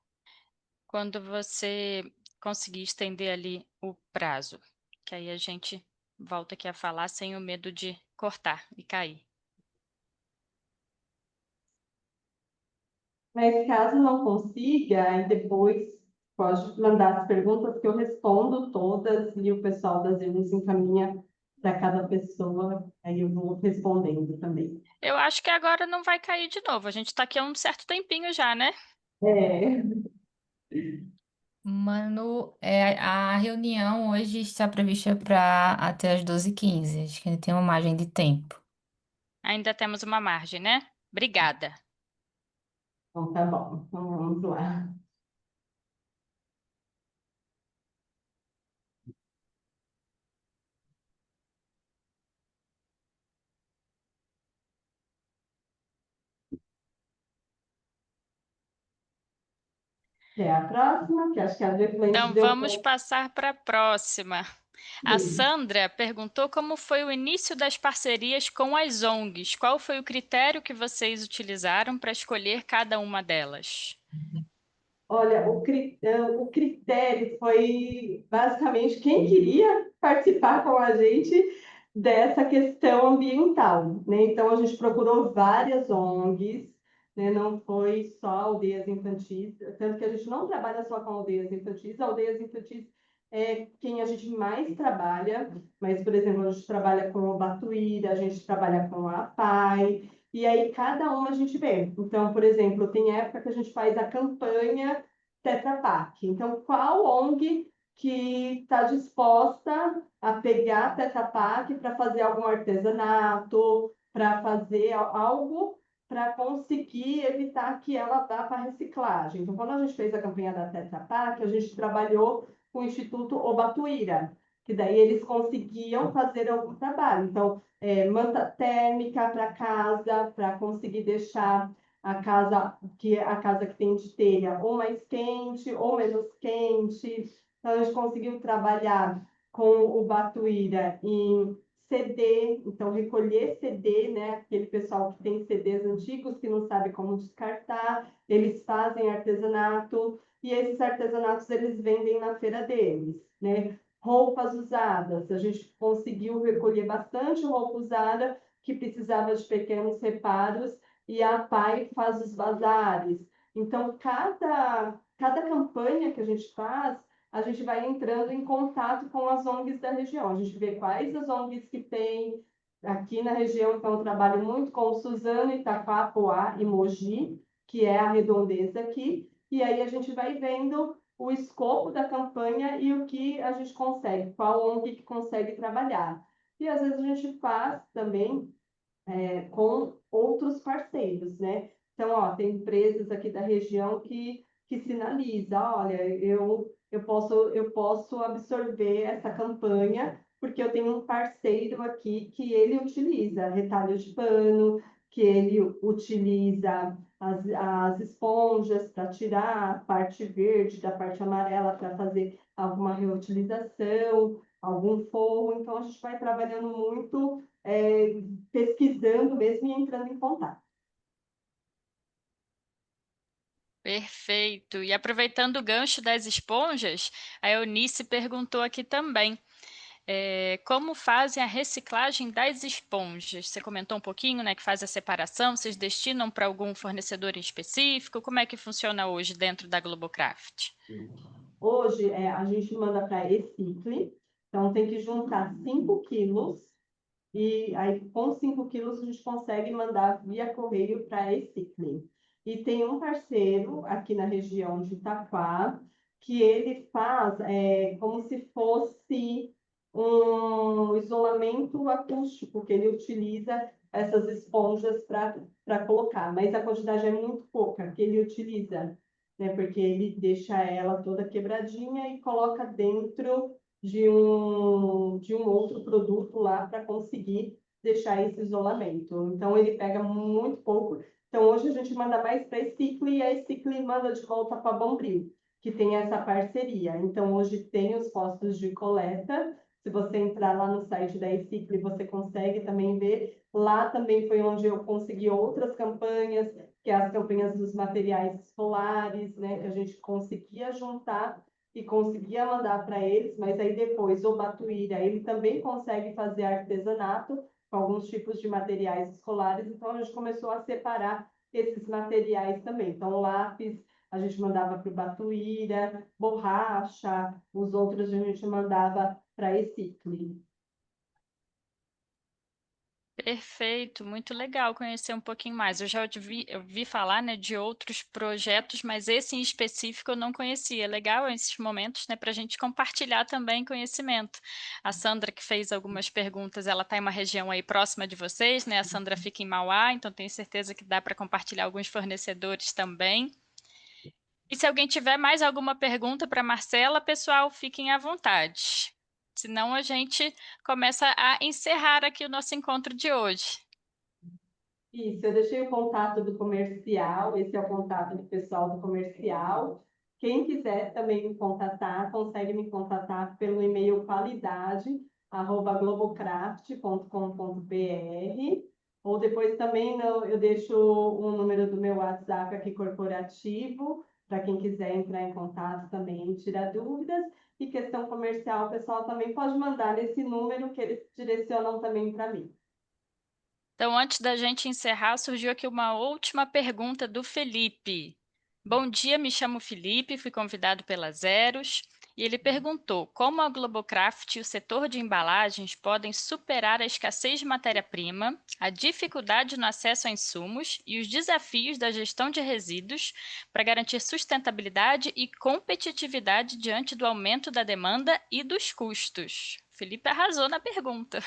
[SPEAKER 1] quando você conseguir estender ali o prazo, que aí a gente volta aqui a falar sem o medo de cortar e cair.
[SPEAKER 2] Mas caso não consiga, aí depois pode mandar as perguntas que eu respondo todas e o pessoal das Irmãs encaminha para cada pessoa, aí eu vou respondendo também.
[SPEAKER 1] Eu acho que agora não vai cair de novo. A gente está aqui há um certo tempinho já, né?
[SPEAKER 2] É,
[SPEAKER 6] Mano, a reunião hoje está prevista para até as 12h15. Acho que ainda tem uma margem de tempo.
[SPEAKER 1] Ainda temos uma margem, né? Obrigada.
[SPEAKER 2] então tá bom, então vamos lá. É a próxima, que acho que a Defluente
[SPEAKER 1] Então,
[SPEAKER 2] deu
[SPEAKER 1] vamos passar para a próxima. A Sandra perguntou como foi o início das parcerias com as ONGs. Qual foi o critério que vocês utilizaram para escolher cada uma delas?
[SPEAKER 2] Olha, o critério foi basicamente quem queria participar com a gente dessa questão ambiental, né? Então, a gente procurou várias ONGs, né? Não foi só aldeias infantis, tanto que a gente não trabalha só com aldeias infantis é quem a gente mais trabalha, mas, por exemplo, a gente trabalha com o Batuíra, a gente trabalha com a APAI, e aí cada uma a gente vê. Então, por exemplo, tem época que a gente faz a campanha Tetra Pak. Então, qual ONG que está disposta a pegar a Tetra Pak para fazer algum artesanato, para fazer algo para conseguir evitar que ela vá para a reciclagem. Então, quando a gente fez a campanha da Tetra Pak, a gente trabalhou com o Instituto Obatuíra, que daí eles conseguiam fazer algum trabalho. Então, manta térmica para casa, para conseguir deixar a casa que tem de telha ou mais quente ou menos quente. Então, a gente conseguiu trabalhar com o Batuíra em CD, então recolher CD, né? Aquele pessoal que tem CDs antigos que não sabe como descartar, eles fazem artesanato e esses artesanatos eles vendem na feira deles, né? Roupas usadas, a gente conseguiu recolher bastante roupa usada que precisava de pequenos reparos e a PAI faz os bazares. Então, cada campanha que a gente faz, a gente vai entrando em contato com as ONGs da região. A gente vê quais as ONGs que tem aqui na região. Então, eu trabalho muito com o Suzano, Itaquá, Poá e Mogi, que é a redondeza aqui. E aí a gente vai vendo o escopo da campanha e o que a gente consegue, qual ONG que consegue trabalhar. E às vezes a gente faz também com outros parceiros, né? Então, ó, tem empresas aqui da região que sinaliza, olha, eu posso absorver essa campanha porque eu tenho um parceiro aqui que ele utiliza retalho de pano, que ele utiliza as esponjas para tirar a parte verde da parte amarela para fazer alguma reutilização, algum forro. Então, a gente vai trabalhando muito pesquisando mesmo e entrando em contato.
[SPEAKER 1] Perfeito. E aproveitando o gancho das esponjas, a Eunice perguntou aqui também, como fazem a reciclagem das esponjas? Você comentou um pouquinho, né, que faz a separação, vocês destinam para algum fornecedor em específico? Como é que funciona hoje dentro da Globocraft?
[SPEAKER 2] Hoje, a gente manda para Ecicle, então tem que juntar 5 quilos, e aí com 5 quilos a gente consegue mandar via correio para Ecicle. E tem um parceiro aqui na região de Itaquá, que ele faz como se fosse um isolamento acústico, que ele utiliza essas esponjas para colocar, mas a quantidade é muito pouca que ele utiliza, né? Porque ele deixa ela toda quebradinha e coloca dentro de um outro produto lá para conseguir deixar esse isolamento. Então, ele pega muito pouco. Então, hoje a gente manda mais para a Ecicle e a Ecicle manda de volta para a Bombril, que tem essa parceria. Então, hoje tem os postos de coleta. Se você entrar lá no site da Ecicle, você consegue também ver. Lá também foi onde eu consegui outras campanhas, que é as campanhas dos materiais escolares, né? Que a gente conseguia juntar e conseguia mandar para eles, mas aí depois o Batuíra, ele também consegue fazer artesanato com alguns tipos de materiais escolares, então a gente começou a separar esses materiais também. Então, lápis a gente mandava para o Batuíra, borracha, os outros a gente mandava para Ecicle.
[SPEAKER 1] Perfeito, muito legal conhecer um pouquinho mais. Eu vi falar, né, de outros projetos, mas esse em específico eu não conhecia. Legal esses momentos, né, para a gente compartilhar também conhecimento. A Sandra, que fez algumas perguntas, ela está em uma região aí próxima de vocês, né? A Sandra fica em Mauá, então tenho certeza que dá para compartilhar alguns fornecedores também. E se alguém tiver mais alguma pergunta para Marcela, pessoal, fiquem à vontade. Senão a gente começa a encerrar aqui o nosso encontro de hoje.
[SPEAKER 2] Isso, eu deixei o contato do comercial, esse é o contato do pessoal do comercial. Quem quiser também me contatar, consegue me contatar pelo e-mail qualidade@globocraft.com.br, ou depois também eu deixo o número do meu WhatsApp aqui corporativo, para quem quiser entrar em contato também e tirar dúvidas. E questão comercial, o pessoal também pode mandar nesse número que eles direcionam também para mim.
[SPEAKER 1] Então, antes da gente encerrar, surgiu aqui uma última pergunta do Felipe. Bom dia, me chamo Felipe, fui convidado pela Zeros E ele perguntou como a Globocraft e o setor de embalagens podem superar a escassez de matéria-prima, a dificuldade no acesso a insumos e os desafios da gestão de resíduos para garantir sustentabilidade e competitividade diante do aumento da demanda e dos custos. Felipe arrasou na pergunta.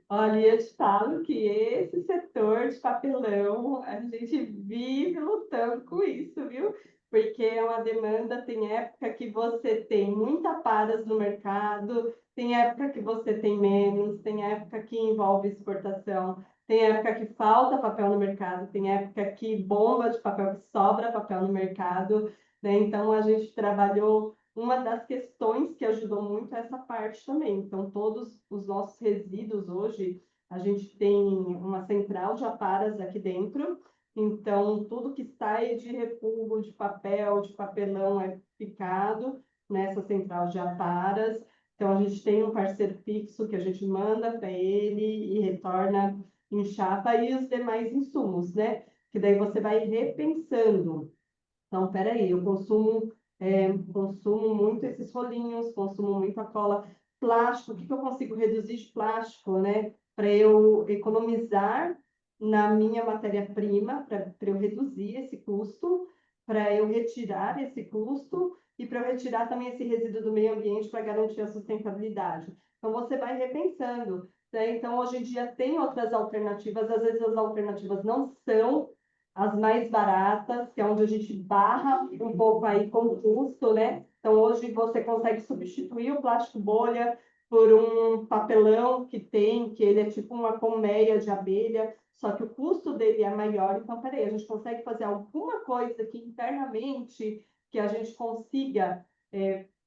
[SPEAKER 2] Olha, eu te falo que esse setor de papelão, a gente vive lutando com isso, viu? Porque é uma demanda, tem época que você tem muita paras no mercado, tem época que você tem menos, tem época que envolve exportação, tem época que falta papel no mercado, tem época que bomba de papel, que sobra papel no mercado, né? Então, a gente trabalhou uma das questões que ajudou muito é essa parte também. Então, todos os nossos resíduos hoje, a gente tem uma central de aparas aqui dentro. Então, tudo que sai de refúgio, de papel, de papelão é picado nessa central de aparas. Então, a gente tem um parceiro fixo que a gente manda para ele e retorna em chapa e os demais insumos, né? Que daí você vai repensando. Então, peraí, eu consumo muito esses rolinhos, consumo muita cola. Plástico, o que eu consigo reduzir de plástico, né? Para eu economizar na minha matéria-prima, para eu reduzir esse custo, para eu retirar esse custo e para eu retirar também esse resíduo do meio ambiente para garantir a sustentabilidade. Então, você vai repensando, né? Então, hoje em dia tem outras alternativas, às vezes as alternativas não são as mais baratas, que é onde a gente barra um pouco aí com o custo, né? Então, hoje você consegue substituir o plástico bolha por um papelão que ele é tipo uma colmeia de abelha, só que o custo dele é maior. Então, peraí, a gente consegue fazer alguma coisa aqui internamente que a gente consiga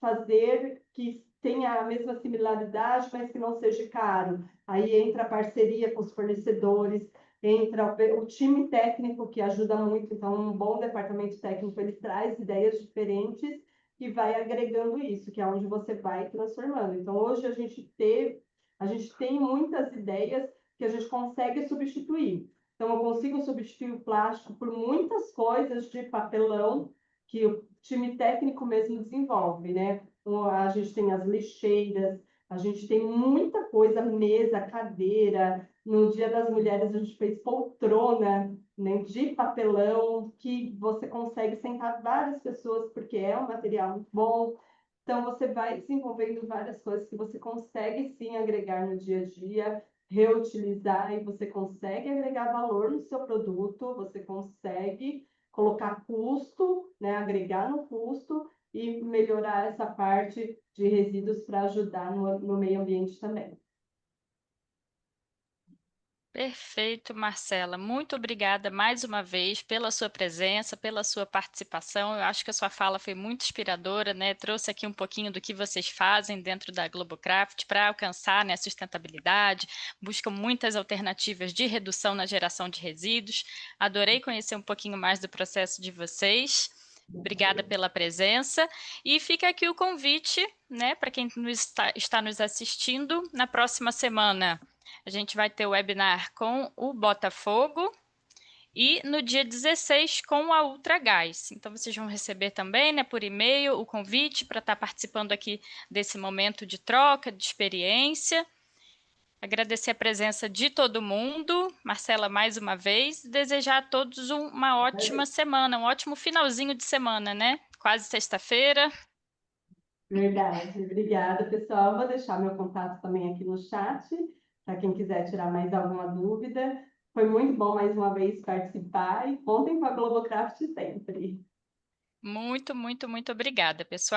[SPEAKER 2] fazer que tenha a mesma similaridade, mas que não seja caro. Aí entra a parceria com os fornecedores, entra o time técnico que ajuda muito. Então, um bom departamento técnico, ele traz ideias diferentes e vai agregando isso, que é onde você vai transformando. Então, hoje a gente tem muitas ideias que a gente consegue substituir. Então, eu consigo substituir o plástico por muitas coisas de papelão que o time técnico mesmo desenvolve, né? A gente tem as lixeiras, a gente tem muita coisa, mesa, cadeira. No Dia das Mulheres, a gente fez poltrona, né, de papelão, que você consegue sentar várias pessoas, porque é um material muito bom. Então, você vai desenvolvendo várias coisas que você consegue, sim, agregar no dia a dia, reutilizar, e você consegue agregar valor no seu produto, você consegue colocar custo, né, agregar no custo e melhorar essa parte de resíduos para ajudar no meio ambiente também.
[SPEAKER 1] Perfeito, Marcela. Muito obrigada mais uma vez pela sua presença, pela sua participação. Eu acho que a sua fala foi muito inspiradora, né? Trouxe aqui um pouquinho do que vocês fazem dentro da Globocraft para alcançar, né, a sustentabilidade, buscam muitas alternativas de redução na geração de resíduos. Adorei conhecer um pouquinho mais do processo de vocês. Obrigada pela presença. E fica aqui o convite, né, para quem está nos assistindo na próxima semana. A gente vai ter o webinar com o Botafogo e no dia 16 com a Ultragás. Então, vocês vão receber também, né, por e-mail o convite para estar participando aqui desse momento de troca, de experiência. Agradecer a presença de todo mundo, Marcela, mais uma vez, desejar a todos uma ótima semana, um ótimo finalzinho de semana, né? Quase sexta-feira.
[SPEAKER 2] Verdade, obrigada, pessoal. Vou deixar meu contato também aqui no chat, para quem quiser tirar mais alguma dúvida. Foi muito bom mais uma vez participar e contem com a Globocraft sempre.
[SPEAKER 1] Muito, muito, muito obrigada, pessoal.